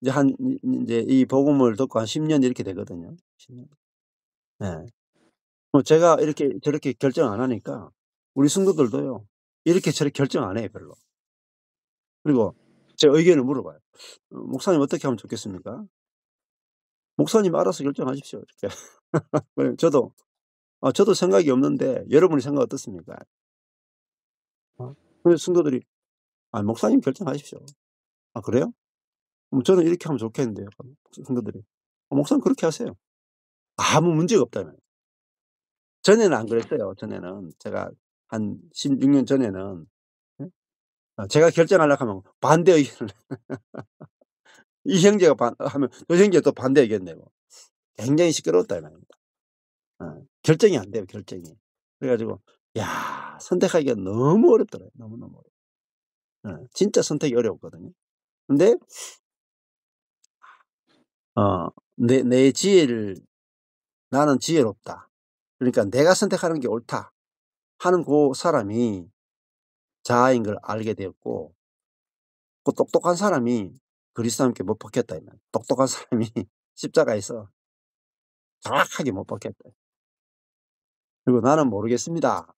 이제 이 복음을 듣고 한 10년 이렇게 되거든요. 10 년. 예. 제가 이렇게 저렇게 결정 안 하니까 우리 성도들도요. 이렇게 저렇게 결정 안 해요, 별로. 그리고 제 의견을 물어봐요. "목사님 어떻게 하면 좋겠습니까?" "목사님 알아서 결정하십시오." 이렇게. 그럼 저도 생각이 없는데 여러분의 생각 어떻습니까? 그래서 성도들이 "아 목사님 결정하십시오." "아 그래요? 저는 이렇게 하면 좋겠는데요." 성도들이. 목사님 그렇게 하세요." 아무 문제가 없다며요. 전에는 안 그랬어요. 전에는 제가 한 16년 전에는 예? 제가 결정하려고 하면 반대 의견을 이 형제가 하면 저 형제가 또 반대 의견 내고 굉장히 시끄러웠다 이 말입니다. 결정이 안 돼요, 결정이. 그래 가지고 야 선택하기가 너무 어렵더라고요. 너무너무 어려워요. 진짜 선택이 어려웠거든요. 근데 어 내 지혜를 '나는 지혜롭다. 그러니까 내가 선택하는 게 옳다.' 하는 사람이 자아인 걸 알게 되었고 똑똑한 사람이 그리스도 함께 못 박혔다 이 말이에요. 똑똑한 사람이 십자가에서 정확하게 못 박혔다. 그리고 '나는 모르겠습니다.'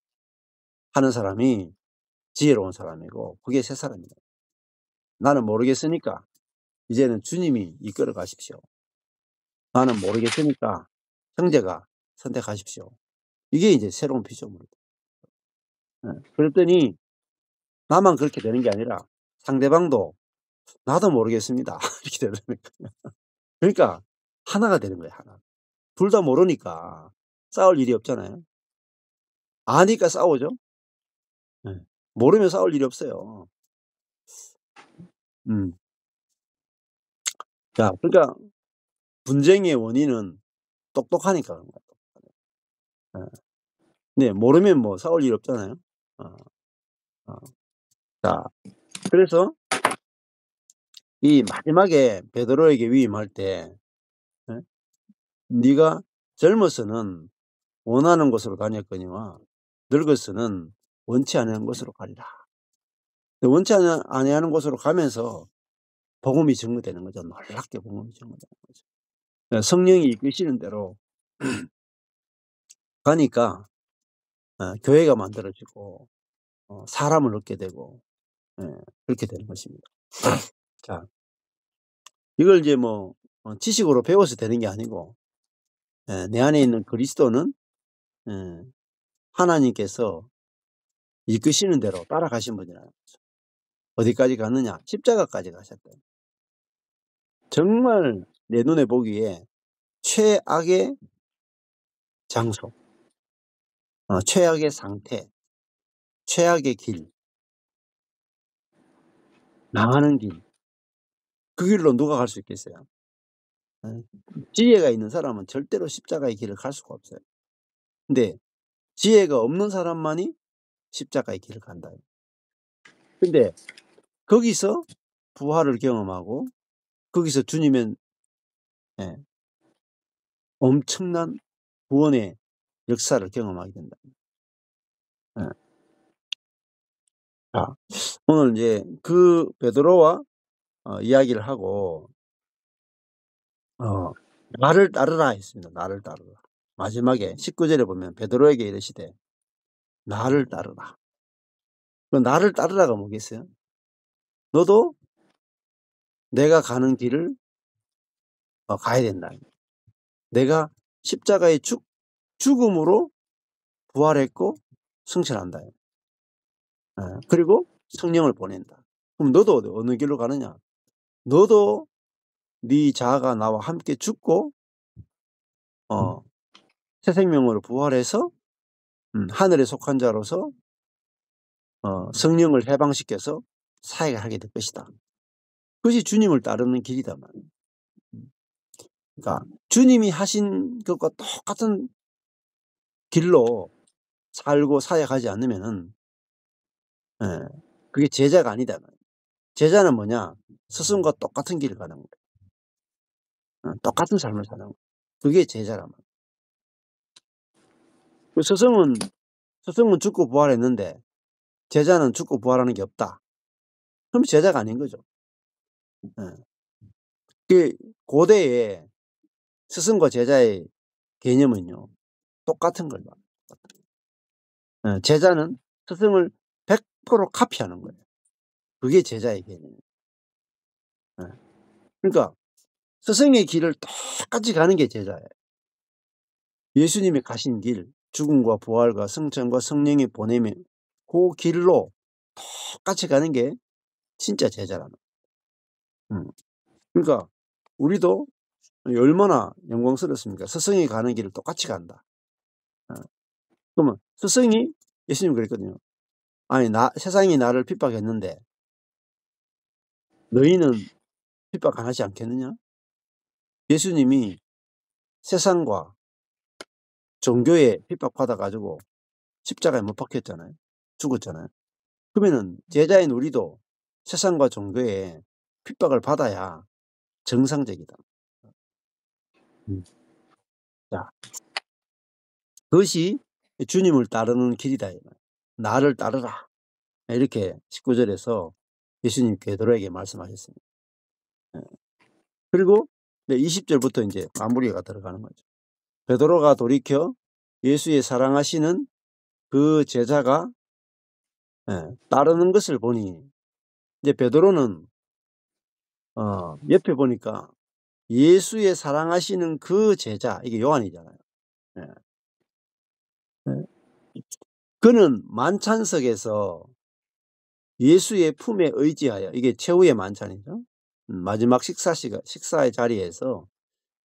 하는 사람이 지혜로운 사람이고 그게 새 사람이다. '나는 모르겠으니까 이제는 주님이 이끌어 가십시오. 나는 모르겠으니까 형제가 선택하십시오.' 이게 이제 새로운 피조물이다. 그랬더니 나만 그렇게 되는 게 아니라 상대방도 "나도 모르겠습니다." 이렇게 되더라니까요. 그러니까 하나가 되는 거예요, 하나. 둘 다 모르니까 싸울 일이 없잖아요. 아니까 싸우죠. 예. 모르면 싸울 일이 없어요. 음. 자, 그러니까 분쟁의 원인은 똑똑하니까 그런 거예요. 예. 네. 모르면 뭐 싸울 일 없잖아요. 어 어. 자, 그래서 이 마지막에 베드로에게 위임할 때 예 "네가 젊어서는 원하는 곳으로 다녔거니와 늙어서는 원치 않은 곳으로 가리라." 근데 원치 아니하는 곳으로 가면서 복음이 증거되는 거죠. 놀랍게 복음이 증거되는 거죠. 성령이 이끄시는 대로 가니까 교회가 만들어지고 사람을 얻게 되고 예 그렇게 되는 것입니다. 자, 이걸 이제 뭐 지식으로 배워서 되는 게 아니고 내 안에 있는 그리스도는 예 하나님께서 이끄시는 대로 따라가신 분이라는 거죠. 어디까지 갔느냐? 십자가까지 가셨다. 정말 내 눈에 보기에 최악의 장소, 최악의 상태, 최악의 길, 망하는 길. 그 길로 누가 갈 수 있겠어요? 예. 지혜가 있는 사람은 절대로 십자가의 길을 갈 수가 없어요. 근데 지혜가 없는 사람만이 십자가의 길을 간다. 근데 거기서 부활을 경험하고 거기서 주님의 예. 엄청난 구원의 역사를 경험하게 된다. 예. 자, 오늘 이제 그 베드로와 이야기를 하고 어 나를 따르라 했습니다. 나를 따르라. 마지막에 19절에 보면 베드로에게 이르시되 나를 따르라. 그 나를 따르라가 뭐겠어요? 너도 내가 가는 길을 가야 된다. 내가 십자가의 죽음으로 부활했고 승천한다. 그리고 성령을 보낸다. 그럼 너도 어느 길로 가느냐? 너도 네 자아가 나와 함께 죽고 새 생명으로 부활해서 하늘에 속한 자로서 성령을 해방시켜서 사역을 하게 될 것이다. 그것이 주님을 따르는 길이다 말이에요. 그러니까 주님이 하신 것과 똑같은 길로 살고 사역하지 않으면은 그게 제자가 아니다 말이에요. 제자는 뭐냐? 스승과 똑같은 길을 가는 거예요. 똑같은 삶을 사는 거예요. 그게 제자란 말이에요. 그 스승은 죽고 부활했는데 제자는 죽고 부활하는 게 없다. 그럼 제자가 아닌 거죠. 그 고대의 스승과 제자의 개념은요, 똑같은 걸 말해요. 제자는 스승을 100% 카피하는 거예요. 그게 제자의 개념이에요. 그러니까 스승의 길을 똑같이 가는 게 제자예요. 예수님이 가신 길, 죽음과 부활과 승천과 성령의 보냄의 그 길로 똑같이 가는 게 진짜 제자라는 거예요. 그러니까 우리도 얼마나 영광스럽습니까? 스승이 가는 길을 똑같이 간다. 그러면 스승이 예수님 그랬거든요. 아니 세상이 나를 핍박했는데 너희는 핍박 안 하지 않겠느냐? 예수님이 세상과 종교에 핍박받아 가지고 십자가에 못 박혔잖아요. 죽었잖아요. 그러면은 제자인 우리도 세상과 종교에 핍박을 받아야 정상적이다. 자, 그것이 주님을 따르는 길이다. 나를 따르라. 이렇게 19절에서 예수님 베드로에게 말씀하셨습니다. 그리고 20절부터 이제 마무리가 들어가는 거죠. 베드로가 돌이켜 예수의 사랑하시는 그 제자가 따르는 것을 보니 이제 베드로는 옆에 보니까 예수의 사랑하시는 그 제자, 이게 요한이잖아요. 그는 만찬석에서 예수의 품에 의지하여, 이게 최후의 만찬이죠. 마지막 식사의 자리에서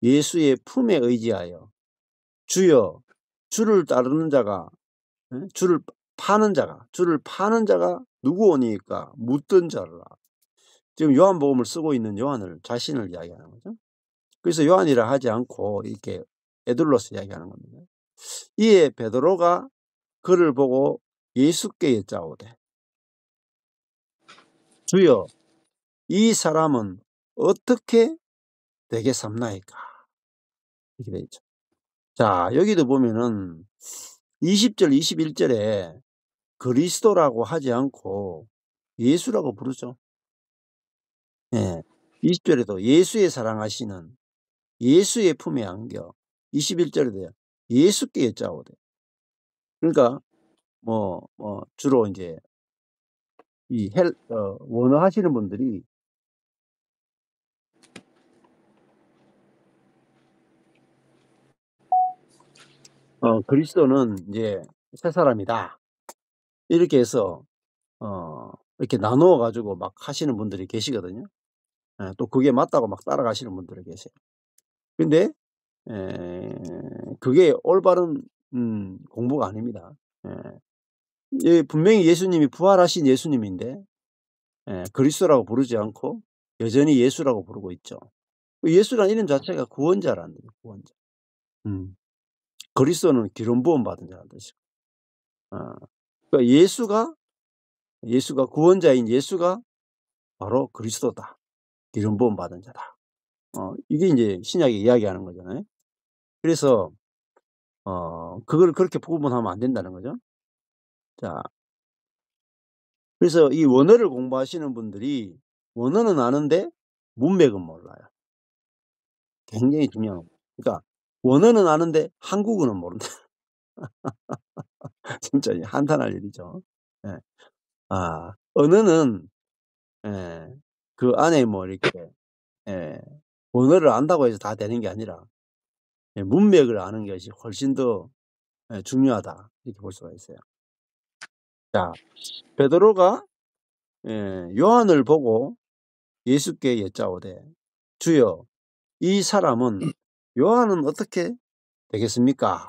예수의 품에 의지하여 주여, 주를 따르는 자가, 주를 파는 자가 누구 오니까 묻던 자라. 지금 요한복음을 쓰고 있는 요한을 자신을 이야기하는 거죠. 그래서 요한이라 하지 않고 이렇게 에둘러서 이야기하는 겁니다. 이에 베드로가 그를 보고 예수께 여짜오되 주여 이 사람은 어떻게 되게 삼나이까? 이렇게 돼 있죠. 자, 여기도 보면은 20절 21절에 그리스도라고 하지 않고 예수라고 부르죠. 20절에도 예수의 사랑하시는 예수의 품에 안겨 21절에도 예수께 여짜오되. 그러니까 주로 이제 이 원어 하시는 분들이 그리스도는 이제 새 사람이다. 이렇게 해서 이렇게 나누어 가지고 막 하시는 분들이 계시거든요. 또 그게 맞다고 막 따라가시는 분들이 계세요. 근데 그게 올바른 공부가 아닙니다. 분명히 예수님이 부활하신 예수님인데 그리스도라고 부르지 않고 여전히 예수라고 부르고 있죠. 예수라는 이름 자체가 구원자라는 거예요. 구원자. 그리스도는 기름 부음 받은 자라는 뜻이고. 그러니까 예수가 구원자인 예수가 바로 그리스도다. 기름 부음 받은 자다. 이게 이제 신약이 이야기하는 거잖아요. 그래서 그걸 그렇게 구분하면 안 된다는 거죠. 자, 그래서 이 원어를 공부하시는 분들이 원어는 아는데 문맥은 몰라요. 굉장히 중요한 거. 그러니까 원어는 아는데 한국어는 모른다. 진짜 이 한탄할 일이죠. 예. 언어는 그 안에 뭐 이렇게 예 언어를 안다고 해서 다 되는 게 아니라 문맥을 아는 것이 훨씬 더 중요하다 이렇게 볼 수가 있어요. 자, 베드로가 요한을 보고 예수께 여짜오되 주여 이 사람은 요한은 어떻게 되겠습니까?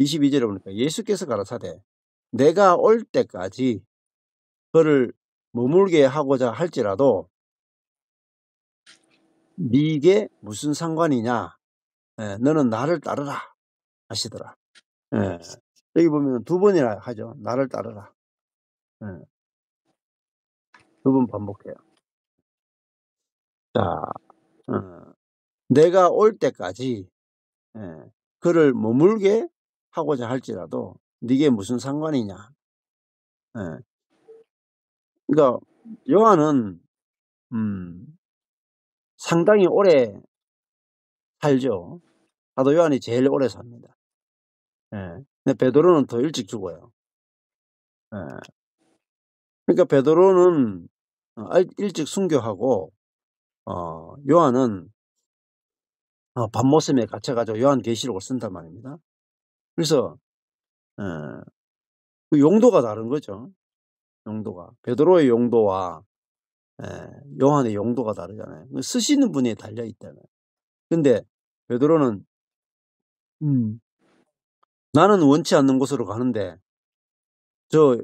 22절에 보니까 예수께서 가라사대 내가 올 때까지 그를 머물게 하고자 할지라도 네게 무슨 상관이냐? 너는 나를 따르라 하시더라. 여기 보면 두 번이나 하죠. 나를 따르라. 두 번 반복해요. 자, 내가 올 때까지 그를 머물게 하고자 할지라도 네게 무슨 상관이냐? 그러니까 요한은 상당히 오래 살죠. 사도 요한이 제일 오래 삽니다. 근데 베드로는 더 일찍 죽어요. 그러니까 베드로는 일찍 순교하고 요한은 밤모섬에 갇혀 가지고 요한계시록을 쓴단 말입니다. 그래서 그 용도가 다른 거죠. 용도가. 베드로의 용도와 요한의 용도가 다르잖아요. 쓰시는 분에 달려 있잖아요. 근데 베드로는 나는 원치 않는 곳으로 가는데 저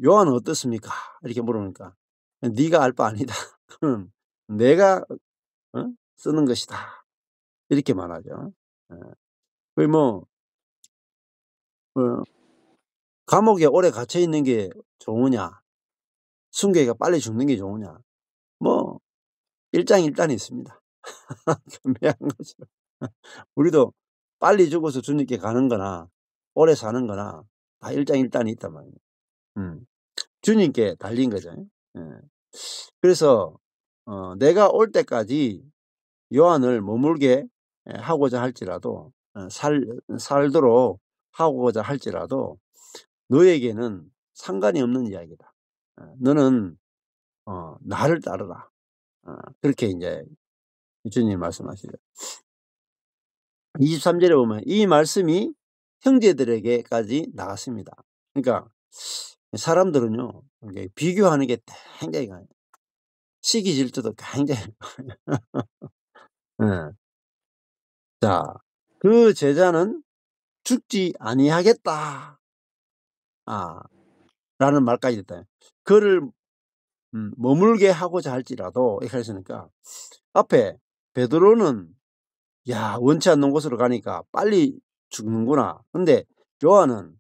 요한은 어떻습니까? 이렇게 물으니까 네가 알 바 아니다. 그는 내가 쓰는 것이다. 이렇게 말하죠. 거의 뭐 감옥에 오래 갇혀 있는 게 좋으냐? 순교가 빨리 죽는 게 좋으냐? 뭐 일장일단이 있습니다. 매한 거죠. 우리도 빨리 죽어서 주님께 가는 거나 오래 사는 거나 다 일장일단이 있단 말이에요. 주님께 달린 거죠. 그래서 내가 올 때까지 요한을 머물게 하고자 할지라도 살도록 하고자 할지라도 너에게는 상관이 없는 이야기다. 너는 나를 따르라. 그렇게 이제 주님이 말씀하시죠. 23절에 보면 이 말씀이 형제들에게까지 나갔습니다. 그러니까 사람들은요 이게 비교하는 게 굉장히 강해요. 시기 질투도 굉장히 자, 그 제자는 죽지 아니하겠다. 라는 말까지 됐다. 그를 머물게 하고자 할지라도 이렇게 했으니까 앞에 베드로는 야 원치 않는 곳으로 가니까 빨리 죽는구나. 근데 요한은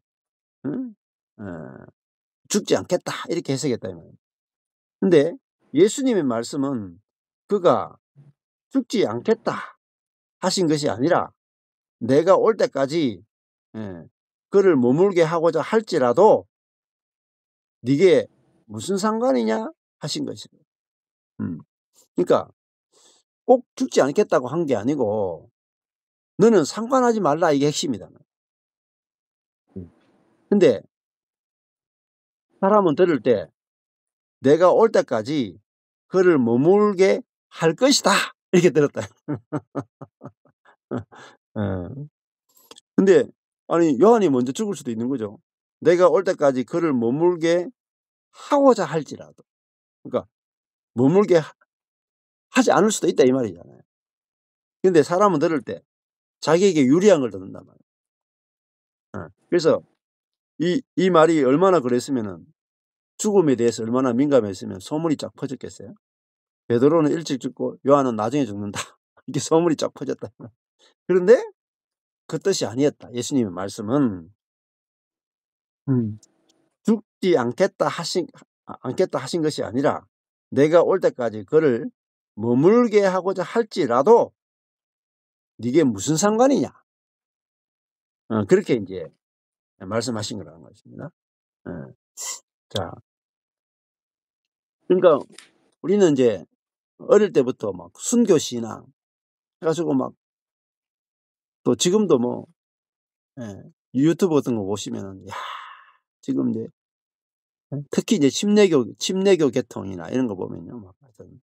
죽지 않겠다 이렇게 해석했다 이 말이에요. 근데 예수님의 말씀은 그가 죽지 않겠다 하신 것이 아니라 내가 올 때까지 그를 머물게 하고자 할지라도 네게 무슨 상관이냐 하신 것이죠. 그러니까 꼭 죽지 않겠다고 한 게 아니고 너는 상관하지 말라 이게 핵심이다. 근데 사람은 들을 때 내가 올 때까지 그를 머물게 할 것이다 이렇게 들었다. 근데 아니 요한이 먼저 죽을 수도 있는 거죠. 내가 올 때까지 그를 머물게 하고자 할지라도. 그러니까 머물게 하지 않을 수도 있다 이 말이잖아요. 근데 사람은 들을 때 자기에게 유리한 걸 듣는단 말이에요. 그래서 이 말이 얼마나 그랬으면은 죽음에 대해서 얼마나 민감했으면 소문이 쫙 퍼졌겠어요. 베드로는 일찍 죽고 요한은 나중에 죽는다. 이게 소문이 쫙 퍼졌다. 그런데 그 뜻이 아니었다. 예수님의 말씀은 죽지 않겠다 하신 것이 아니라 내가 올 때까지 그를 머물게 하고자 할지라도 "니게 무슨 상관이냐." 그렇게 인제 말씀하신 거라는 것입니다. 예. 자, 그러니까 우리는 인제 어릴 때부터 막 순교 신앙 해 가지고 막 또 지금도 뭐 예 유튜브 같은 거 보시면은 야 지금 이제 특히 이제 침례교 계통이나 이런 거 보면요. 막 하여튼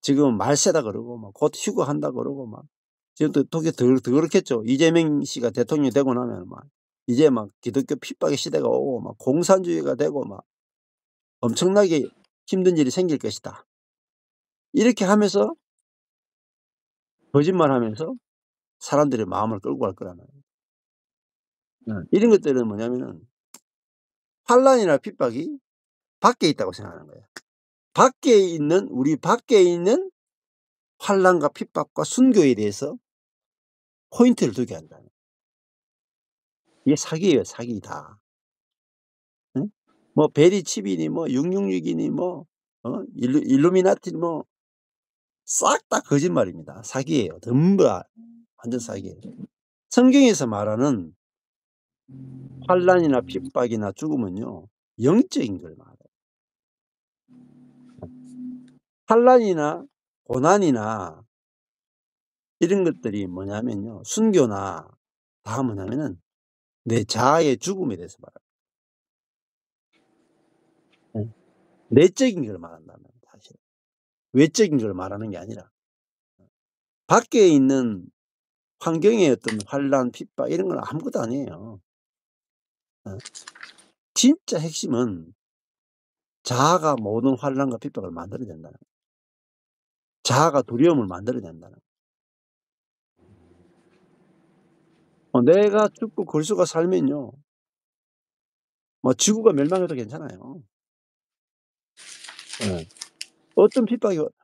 지금은 말세다 그러고 막 곧 휴거한다 그러고 막 지금 또 되게 더 그렇겠죠. 이재명 씨가 대통령이 되고 나면 막 이제 막 기독교 핍박의 시대가 오고 막 공산주의가 되고 막 엄청나게 힘든 일이 생길 것이다. 이렇게 하면서 거짓말하면서 사람들의 마음을 끌고 갈 거라는 거예요. 이런 것들은 뭐냐면은 환난이나 핍박이 밖에 있다고 생각하는 거예요. 우리 밖에 있는 환난과 핍박과 순교에 대해서 포인트를 두게 한다는 거예요. 이게 사기예요, 사기 다. 응? 뭐 베리 칩이니 뭐 666 이니 뭐 일루미나티 뭐 싹 다 거짓말입니다. 사기예요. 전부 다 완전 사기예요. 성경에서 말하는 환난이나 핍박이나 죽음은요. 영적인 걸 말해요. 환난이나 고난이나 이런 것들이 뭐냐면요. 순교나 다 뭐냐면은 내 자아의 죽음에 대해서 말해요. 예. 내적인 걸 말한다는 거예요 사실. 외적인 걸 말하는 게 아니라. 밖에 있는 환경의 어떤 환난, 핍박 이런 건 아무것도 아니에요. 진짜 핵심은 자아가 모든 환난과 핍박을 만들어 낸다는 거예요. 자아가 두려움을 만들어 낸다는 거예요. 내가 죽고 그리스도가 살면요. 뭐 지구가 멸망해도 괜찮아요. 예.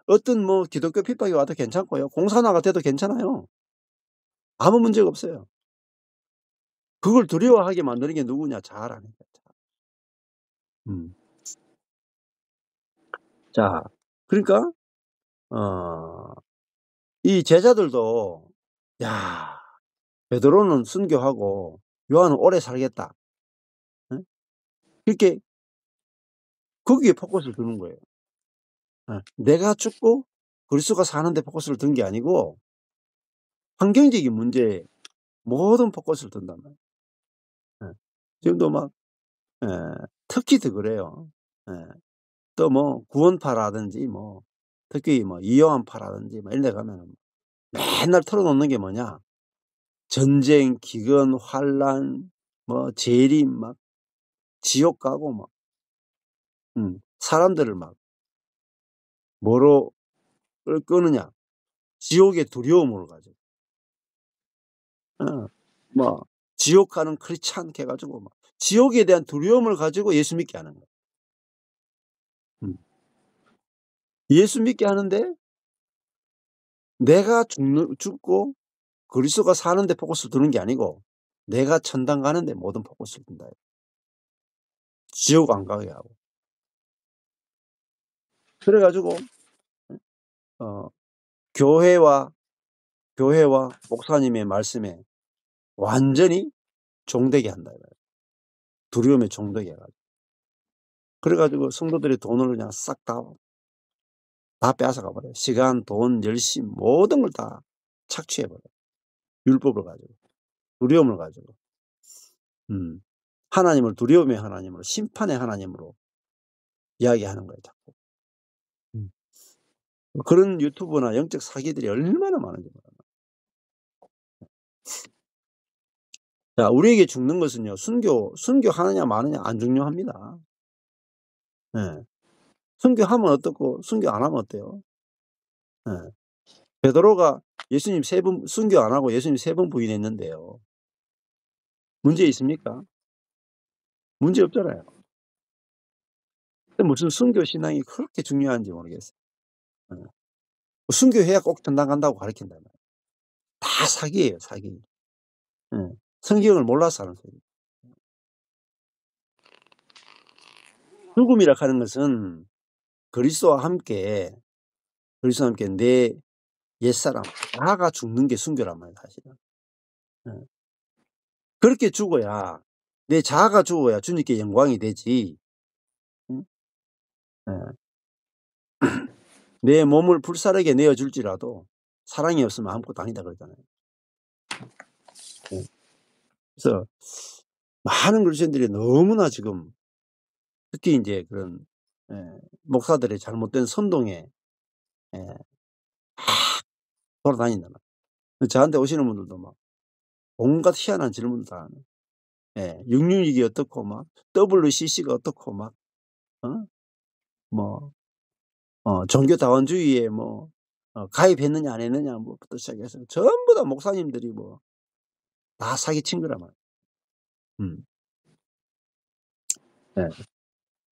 어떤 뭐 기독교 핍박이 와도 괜찮고요. 공산화가 돼도 괜찮아요. 아무 문제가 없어요. 그걸 두려워하게 만드는 게 누구냐? 자아라는 거예요. 자아. 음. 자, 그러니까 어 이 제자들도 야 베드로는 순교하고 요한은 오래 살겠다. 예? 이렇게 거기에 포커스를 두는 거예요. 예. 내가 죽고 그리스도가 사는 데 포커스를 둔 게 아니고 환경적인 문제에 모든 포커스를 둔단 말이에요. 예. 지금도 막 예 특히 더 그래요. 예. 또 뭐 구원파라든지 뭐 특히 뭐 이영환파라든지 뭐 이런 데 가면은 맨날 털어놓는 게 뭐냐 전쟁, 기근, 환란, 뭐 재림 막 지옥 가고 막 사람들을 막 뭐로 끄느냐 지옥의 두려움을 가지고 어 뭐 지옥 가는 크리스찬 해 가지고 막 지옥에 대한 두려움을 가지고 예수 믿게 하는 거예요. 음. 예수 믿게 하는데 내가 죽고 그리스도가 사는 데 포커스를 두는 게 아니고 내가 천당 가는 데 모든 포커스를 둔다. 지옥 안 가게 하고. 그래 가지고 어 교회와 목사님의 말씀에 완전히 종되게 한다 이거예요. 두려움에 종되게 해 가지고. 그래 가지고 성도들의 돈을 그냥 싹 다 빼앗아가 버려요. 시간, 돈, 열심 모든 걸 다 착취해 버려요. 율법을 가지고. 두려움을 가지고. 음. 하나님을 두려움의 하나님으로 심판의 하나님으로 이야기하는 거예요 자꾸. 음. 그런 유튜브나 영적 사기들이 얼마나 많은지 몰라요. 자, 우리에게 죽는 것은요. 순교하느냐 마느냐 안 중요합니다. 예. 순교하면 어떻고 순교 안 하면 어때요? 예. 베드로가 예수님 3번 순교 안 하고 예수님 3번 부인했는데요. 문제 있습니까? 문제 없잖아요. 근데 무슨 순교 신앙이 그렇게 중요한지 모르겠어요. 예. 순교해야 꼭 천당 간다고 가르친단 말이에요. 다 사기예요, 사기. 예. 성경을 몰라서 하는 소리예요. 죽음이라 하는 것은 그리스도와 함께 그리스도와 함께 내 옛사람 자아가 죽는 게 순교란 말이에요, 사실은. 예. 그렇게 죽어야 내 자아가 죽어야 주님께 영광이 되지. 응? 예. 내 몸을 불사르게 내어 줄지라도 사랑이 없으면 아무것도 아니다 그러잖아요. 예. 그래서 많은 그리스도인들이 너무나 지금 특히 인제 그런 목사들의 잘못된 선동에 막 돌아다닌단 말이에요. 저한테 오시는 분들도 막 온갖 희한한 질문을 다 하는. 666이 어떻고 막 WCC가 어떻고 막 뭐 종교 다원주의에 뭐 가입했느냐 안 했느냐 뭐부터 시작해서 전부 다 목사님들이 뭐 다 사기친 거란 말이에요. 네.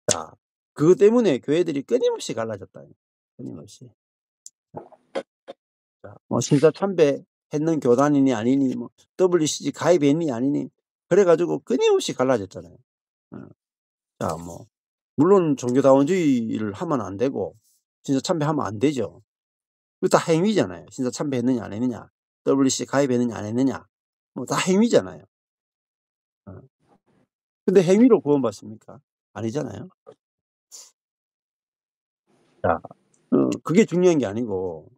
자, 그것 때문에 교회들이 끊임없이 갈라졌다. 끊임없이. 자, 뭐 신사 참배했는 교단이니 아니니 뭐 WCG 가입했니 아니니 그래 가지고 끊임없이 갈라졌잖아요. 자, 뭐 물론 종교다원주의를 하면 안 되고 신사 참배하면 안 되죠. 그거 다 행위잖아요. 신사 참배했느냐 안 했느냐, WC 가입했느냐 안 했느냐, 뭐 다 행위잖아요. 근데 행위로 구원받습니까? 아니잖아요. 자, 그게 중요한 게 아니고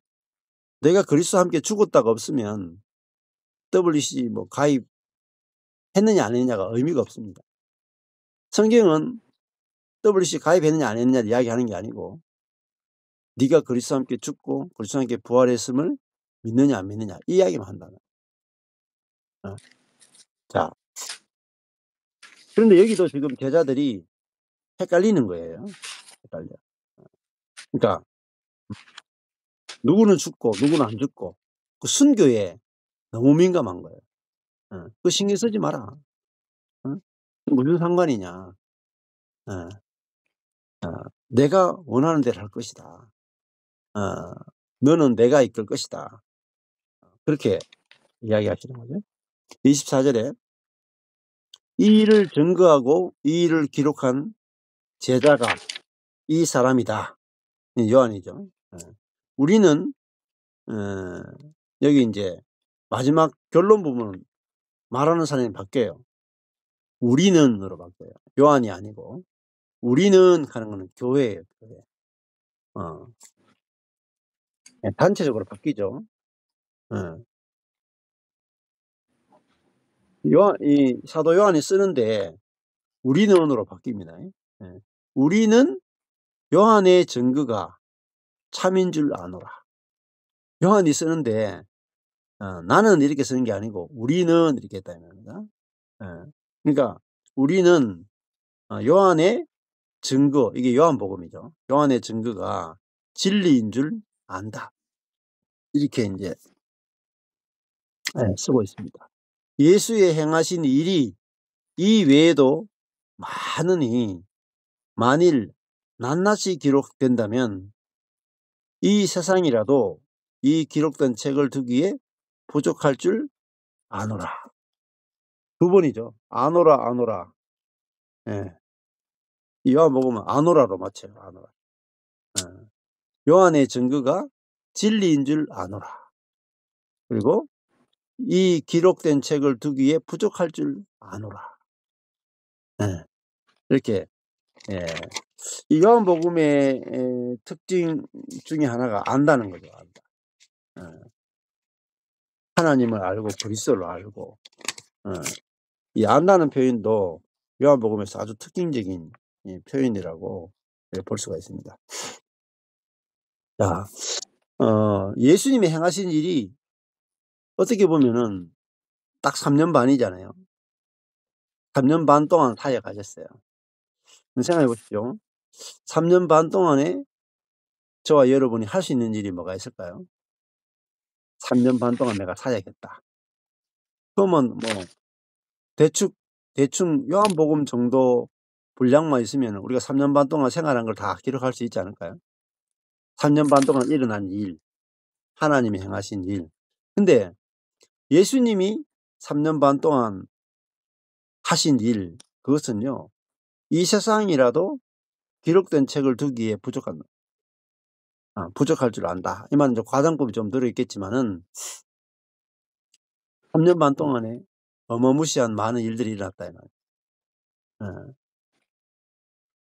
내가 그리스도와 함께 죽었다가 없으면 WC 뭐 가입했느냐 안 했느냐가 의미가 없습니다. 성경은 WC 가입했느냐 안 했느냐를 이야기하는 게 아니고 네가 그리스도와 함께 죽고 그리스도와 함께 부활했음을 믿느냐 안 믿느냐 이 이야기만 한다는. 자, 그런데 여기도 지금 제자들이 헷갈리는 거예요. 헷갈려. 그러니까 누구는 죽고 누구는 안 죽고 그 순교에 너무 민감한 거예요. 그 신경 쓰지 마라. 무슨 상관이냐. 내가 원하는 대로 할 것이다. 너는 내가 이끌 것이다. 그렇게 이야기하시는 거죠. 24절에 이 일을 증거하고 이 일을 기록한 제자가 이 사람이다. 요한이죠. 우리는 여기 이제 마지막 결론 부분은 말하는 사람이 바뀌어요. 우리는으로 바뀌어요. 요한이 아니고 우리는 하는 거는 교회예요. 교회. 단체적으로 바뀌죠. 이 사도 요한이 쓰는데 우리는으로 바뀝니다. 우리는 요한의 증거가 참인 줄 아노라. 요한이 쓰는데 나는 이렇게 쓰는 게 아니고 우리는 이렇게 했다 이 말입니다. 그러니까 우리는 요한의 증거, 이게 요한복음이죠. 요한의 증거가 진리인 줄 안다. 이렇게 이제 쓰고 있습니다. 예수의 행하신 일이 이 외에도 많으니 만일 낱낱이 기록된다면 이 세상이라도 이 기록된 책을 두기에 부족할 줄 아노라. 두 번이죠. 아노라 아노라. 이 요한복음은 아노라로 맞춰요. 아노라. 요한의 증거가 진리인 줄 아노라. 그리고 이 기록된 책을 두기에 부족할 줄 아노라. 이렇게 이 요한복음의 특징 중에 하나가 안다는 거죠. 안다. 하나님을 알고 그리스도를 알고 이 안다는 표현도 요한복음에서 아주 특징적인 표현이라고 볼 수가 있습니다. 자, 예수님이 행하신 일이 어떻게 보면은 딱 3년 반이잖아요. 3년 반 동안 사역하셨어요. 생각해 보십시오. 3년 반 동안에 저와 여러분이 할 수 있는 일이 뭐가 있을까요? 3년 반 동안 내가 사역했다. 그러면 뭐 대충 요한복음 정도 분량만 있으면 우리가 3년 반 동안 생활한 걸 다 기록할 수 있지 않을까요? 3년 반 동안 일어난 일, 하나님이 행하신 일. 근데 예수님이 3년 반 동안 하신 일, 그것은요, 이 세상이라도 기록된 책을 두기에 부족합니다. 부족할 줄 안다. 이 말은 과장법이 좀 들어있겠지만은 3년 반 동안에 어마무시한 많은 일들이 일어났다 이 말이에요. 예.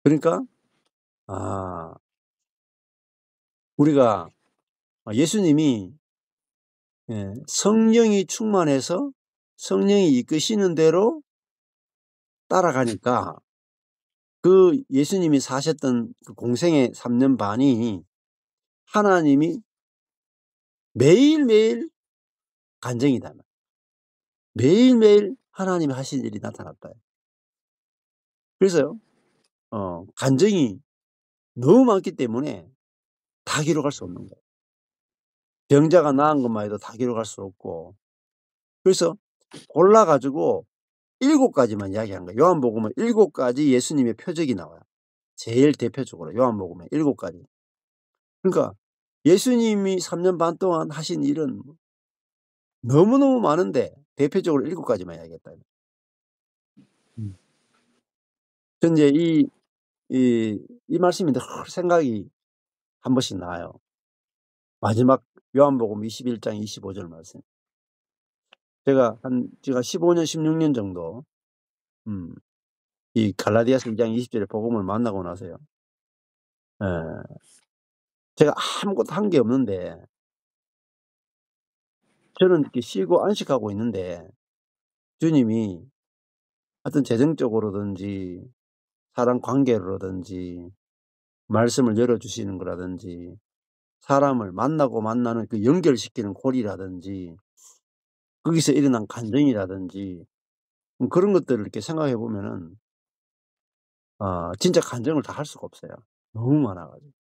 그러니까 우리가 예수님이 성령이 충만해서 성령이 이끄시는 대로 따라가니까 그 예수님이 사셨던 그 공생의 3년 반이 하나님이 매일매일 간증이다. 매일매일 하나님이 하신 일이 나타났다. 그래서요, 간증이 너무 많기 때문에 다 기록할 수 없는 거예요. 병자가 나은 것만 해도 다 기록할 수 없고. 그래서 골라가지고 7가지만 이야기한 거예요. 요한복음은 7가지 예수님의 표적이 나와요. 제일 대표적으로 요한복음에 7가지. 그러니까 예수님이 3년 반 동안 하신 일은 너무너무 많은데 대표적으로 7가지만 이야기했다. 전 이제 이 말씀이 늘 생각이 한 번씩 나요. 마지막 요한복음 21장 25절 말씀. 제가 15년, 16년 정도 이 갈라디아서 2장 20절의 복음을 만나고 나서요. 제가 아무것도 한 게 없는데 저는 이렇게 쉬고 안식하고 있는데 주님이 하여튼 재정적으로든지 사람 관계로든지 말씀을 열어주시는 거라든지 사람을 만나는 그 연결시키는 고리라든지 거기서 일어난 간증이라든지 그런 것들을 이렇게 생각해 보면은 진짜 간증을 다 할 수가 없어요. 너무 많아 가지고.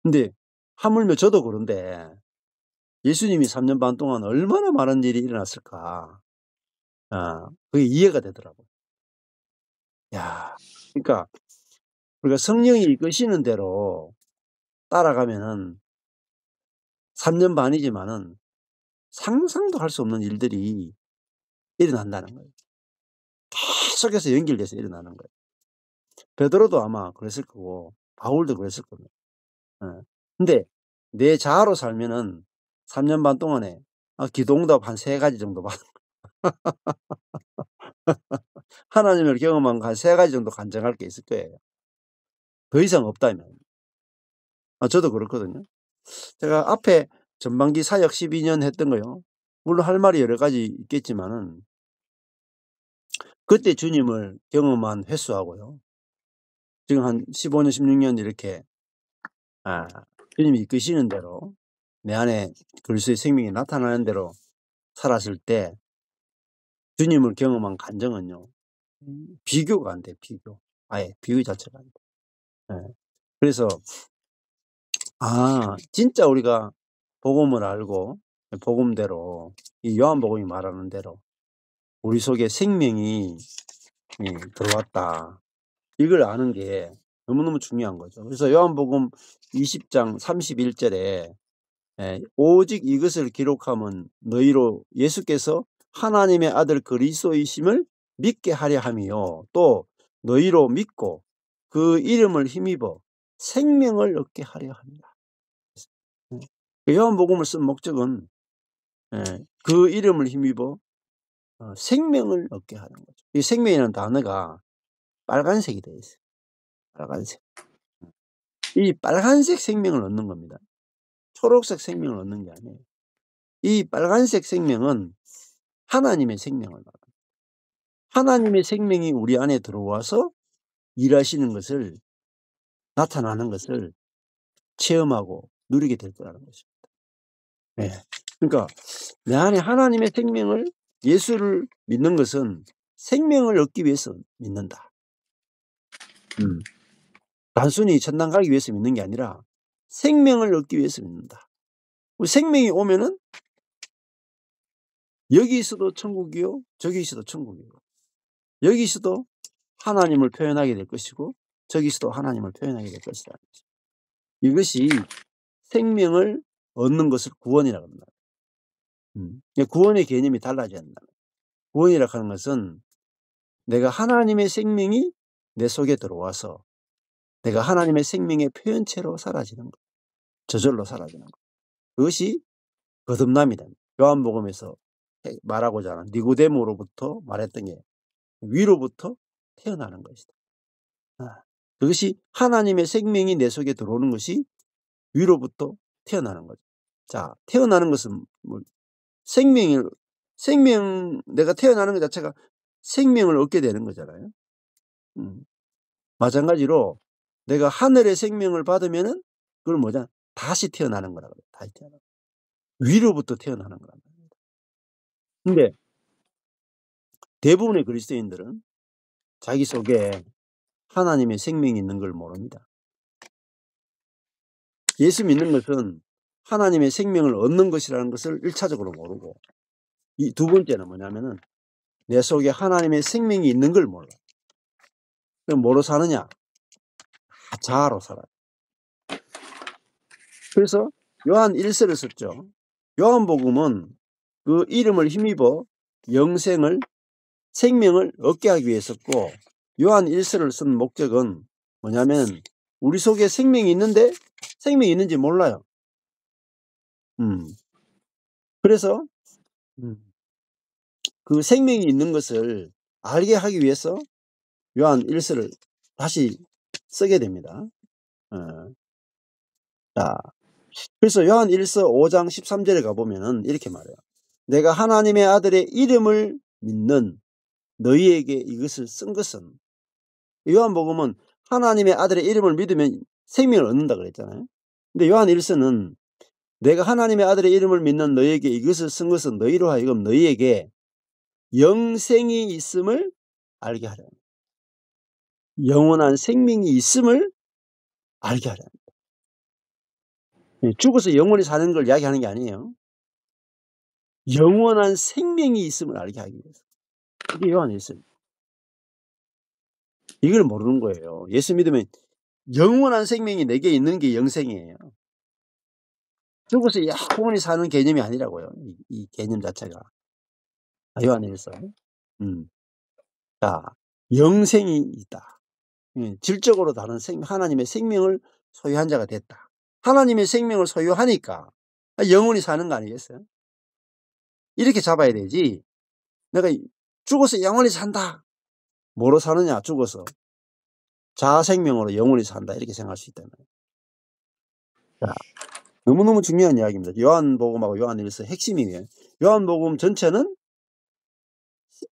근데 하물며 저도 그런데 예수님이 3년 반 동안 얼마나 많은 일이 일어났을까. 그게 이해가 되더라고요. 야, 그러니까 우리가 성령이 이끄시는 대로 따라가면은 3년 반이지만은 상상도 할 수 없는 일들이 일어난다는 거예요. 계속해서 연결돼서 일어나는 거예요. 베드로도 아마 그랬을 거고 바울도 그랬을 겁니다. 근데 내 자아로 살면은 3년 반 동안에 기도응답 한 3가지 정도 받은 하나님을 경험한 거 한 3가지 정도 간증할 게 있을 거예요. 더 이상 없다면. 저도 그렇거든요. 제가 앞에 전반기 사역 12년 했던 거요. 물론 할 말이 여러 가지 있겠지만은 그때 주님을 경험한 횟수하고요. 지금 한 15년, 16년 이렇게 주님이 이끄시는 대로 내 안에 그리스도의 생명이 나타나는 대로 살았을 때 주님을 경험한 간증은요. 비교가 안 돼, 비교. 아예 비교 자체가 안 돼. 그래서 진짜 우리가 복음을 알고 복음대로 이 요한복음이 말하는 대로 우리 속에 생명이 들어왔다. 이걸 아는 게 너무너무 중요한 거죠. 그래서 요한복음 20장 31절에 오직 이것을 기록함은 너희로 예수께서 하나님의 아들 그리스도이심을 믿게 하려 함이요. 또 너희로 믿고 그 이름을 힘입어 생명을 얻게 하려 합니다. 요한복음을 쓴 목적은 그 이름을 힘입어 생명을 얻게 하는 거죠. 이 생명이라는 단어가 빨간색이 되어 있어요. 빨간색. 이 빨간색 생명을 얻는 겁니다. 초록색 생명을 얻는 게 아니에요. 이 빨간색 생명은 하나님의 생명을 말합니다. 하나님의 생명이 우리 안에 들어와서 일하시는 것을 나타나는 것을 체험하고 누리게 될 거라는 것입니다. 그러니까 내 안에 하나님의 생명을 예수를 믿는 것은 생명을 얻기 위해서 믿는다. 단순히 천당 가기 위해서 믿는 게 아니라 생명을 얻기 위해서 믿는다. 생명이 오면은 여기 있어도 천국이요, 저기 있어도 천국이요. 여기 있어도 하나님을 표현하게 될 것이고 저기 있어도 하나님을 표현하게 될 것이다. 이것이 생명을 얻는 것을 구원이라고 합니다. 구원의 개념이 달라져야 한다. 구원이라고 하는 것은 내가 하나님의 생명이 내 속에 들어와서 내가 하나님의 생명의 표현체로 사라지는 것. 저절로 사라지는 것. 그것이 거듭남이다. 요한복음에서 말하고자 하는 니고데모로부터 말했던 게 위로부터 태어나는 것이다. 그것이 하나님의 생명이 내 속에 들어오는 것이 위로부터 태어나는 거죠. 자, 태어나는 것은 내가 태어나는 것 자체가 생명을 얻게 되는 거잖아요. 마찬가지로 내가 하늘의 생명을 받으면은 그걸 뭐냐? 다시 태어나는 거라고 그래요. 다시 태어나는. 위로부터 태어나는 거란 말입니다. 근데 대부분의 그리스도인들은 자기 속에 하나님의 생명이 있는 걸 모릅니다. 예수 믿는 것은 하나님의 생명을 얻는 것이라는 것을 1차적으로 모르고, 이 두 번째는 뭐냐면은 내 속에 하나님의 생명이 있는 걸 몰라. 그럼 뭐로 사느냐? 자아로 살아요. 그래서 요한 1서를 썼죠. 요한복음은 그 이름을 힘입어 생명을 얻게 하기 위해 썼고, 요한 1서를 쓴 목적은 뭐냐면 우리 속에 생명이 있는데 생명이 있는지 몰라요. 그래서 그 생명이 있는 것을 알게 하기 위해서 요한 1서를 다시 쓰게 됩니다. 자, 그래서 요한 1서 5장 13절에 가보면은 이렇게 말해요. 내가 하나님의 아들의 이름을 믿는 너희에게 이것을 쓴 것은, 요한복음은 하나님의 아들의 이름을 믿으면 생명을 얻는다 그랬잖아요. 근데 요한 1서는 내가 하나님의 아들의 이름을 믿는 너희에게 이것을 쓴 것은 너희로 하여금 너희에게 영생이 있음을 알게 하려 합니다. 영원한 생명이 있음을 알게 하려 합니다. 죽어서 영원히 사는 걸 이야기하는 게 아니에요. 영원한 생명이 있음을 알게 하기 위해서. 이게 요한 1서입니다. 이걸 모르는 거예요. 예수 믿으면 영원한 생명이 내게 있는 게 영생이에요. 죽어서 영원히 사는 개념이 아니라고요. 이 개념 자체가. 요한 1서. 자, 영생이 있다. 질적으로 다른 하나님의 생명을 소유한 자가 됐다. 하나님의 생명을 소유하니까 영원히 사는 거 아니겠어요? 이렇게 잡아야 되지. 내가 죽어서 영원히 산다. 뭐로 사느냐? 죽어서. 자생명으로 영원히 산다. 이렇게 생각할 수 있다는 거예요. 자, 너무너무 중요한 이야기입니다. 요한복음하고 요한 1서 핵심이에요. 요한복음 전체는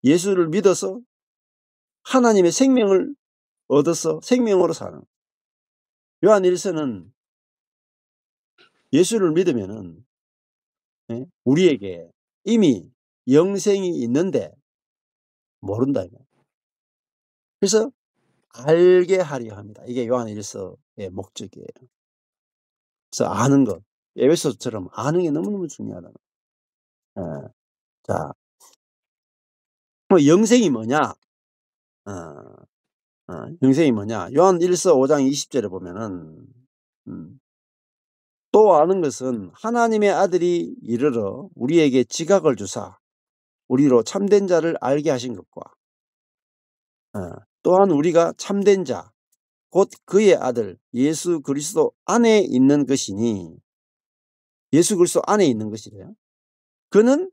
예수를 믿어서 하나님의 생명을 얻어서 생명으로 사는. 요한 1서는 예수를 믿으면은 우리에게 이미 영생이 있는데 모른다. 그래서 알게 하려 합니다. 이게 요한 1서의 목적이에요. 그래서 아는 것. 에베소서처럼 아는 게 너무너무 중요하다. 자, 영생이 뭐냐? 영생이 뭐냐? 요한 1서 5장 20절에 보면은 또 아는 것은 하나님의 아들이 이르러 우리에게 지각을 주사 우리로 참된 자를 알게 하신 것과 또한 우리가 참된 자 곧 그의 아들 예수 그리스도 안에 있는 것이니, 예수 그리스도 안에 있는 것이래요. 그는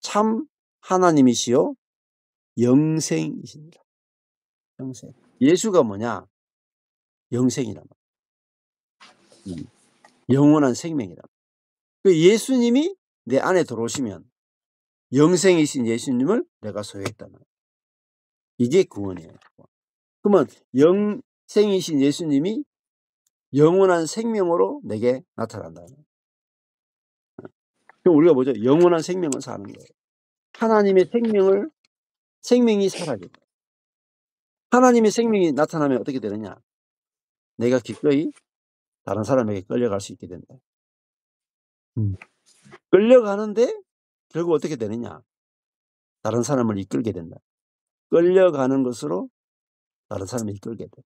참 하나님이시요 영생이십니다. 영생. 예수가 뭐냐? 영생이란 말이에요. 영원한 생명이란 말이에요. 그 예수님이 내 안에 들어오시면 영생이신 예수님을 내가 소유했단 말이에요. 이게 구원이에요. 그러면 영생이신 예수님이 영원한 생명으로 내게 나타난다. 그럼 우리가 뭐죠? 영원한 생명을 사는 거예요. 하나님의 생명이 사라져요. 하나님의 생명이 나타나면 어떻게 되느냐? 내가 기꺼이 다른 사람에게 끌려갈 수 있게 된다. 끌려가는데 결국 어떻게 되느냐? 다른 사람을 이끌게 된다. 끌려가는 것으로 다른 사람을 이끌게 돼.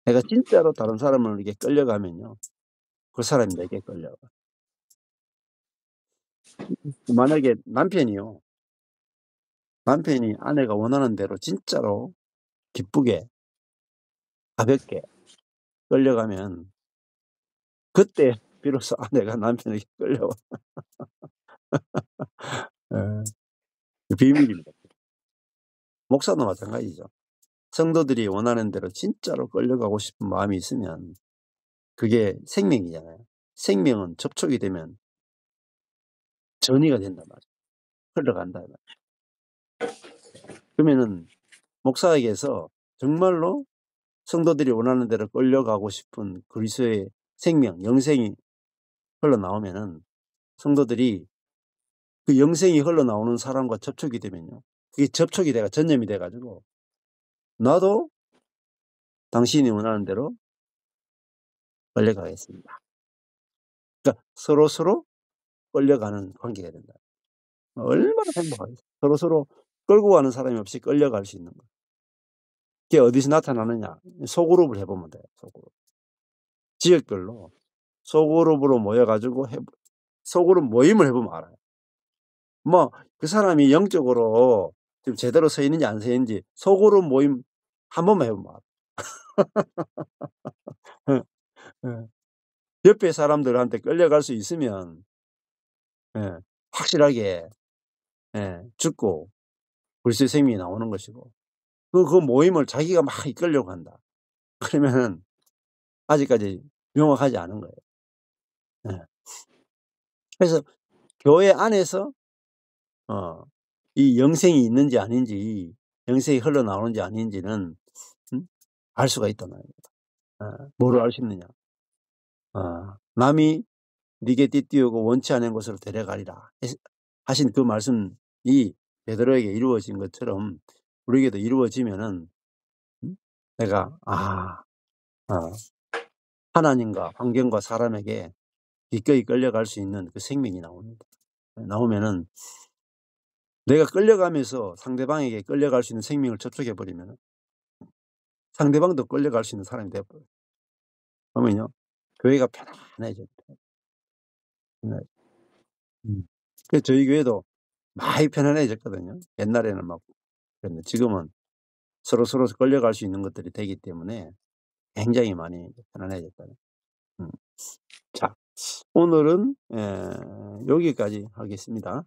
내가 진짜로 다른 사람을 이렇게 끌려가면요, 그 사람이 내게 끌려가. 만약에 남편이 아내가 원하는 대로 진짜로 기쁘게 가볍게 끌려가면 그때 비로소 아내가 남편에게 끌려와. 예. 비밀입니다. 목사도 마찬가지죠. 성도들이 원하는 대로 진짜로 끌려가고 싶은 마음이 있으면 그게 생명이잖아요. 생명은 접촉이 되면 전이가 된단 말이에요. 흘러간다 이 말이에요. 그러면은 목사에게서 정말로 성도들이 원하는 대로 끌려가고 싶은 그리스도의 생명, 영생이 흘러나오면은 성도들이 그 영생이 흘러나오는 사람과 접촉이 되면요. 그게 접촉이 돼가 전염이 돼 가지고 나도 당신이 원하는 대로 끌려가겠습니다. 그러니까 서로서로 끌려가는 관계가 된다. 얼마나 행복하겠어요. 서로서로 끌고 가는 사람이 없이 끌려갈 수 있는 거예요. 그게 어디서 나타나느냐. 소그룹을 해 보면 돼요, 소그룹. 지역별로 소그룹으로 모여 가지고 소그룹 모임을 해 보면 알아요. 뭐 그 사람이 영적으로 지금 제대로 서 있는지 안 서 있는지 소그룹 모임 한 번만 해 보면 알아요. 예. 예. 옆에 사람들한테 끌려갈 수 있으면 예 확실하게 예 죽고 불새 생명이 나오는 것이고 그 모임을 자기가 막 이끌려고 한다. 그러면은 아직까지 명확하지 않은 거예요. 예. 그래서 교회 안에서 이 영생이 있는지 아닌지 영생이 흘러나오는지 아닌지는 알 수가 있단 말입니다. 뭐로 알 수 있느냐. 남이 네게 띠띠우고 원치 않은 곳으로 데려가리라 하신 그 말씀이 베드로에게 이루어진 것처럼 우리에게도 이루어지면은 내가 하나님과 환경과 사람에게 기꺼이 끌려갈 수 있는 그 생명이 나옵니다. 나오면은 내가 끌려가면서 상대방에게 끌려갈 수 있는 생명을 접촉해 버리면은 상대방도 끌려갈 수 있는 사람이 되어 버려요. 그러면요 교회가 편안해져요. 네. 그래서 저희 교회도 많이 편안해졌거든요. 옛날에는 막 그랬는데 지금은 서로서로 끌려갈 수 있는 것들이 되기 때문에 굉장히 많이 편안해졌다는. 자 오늘은 여기까지 하겠습니다.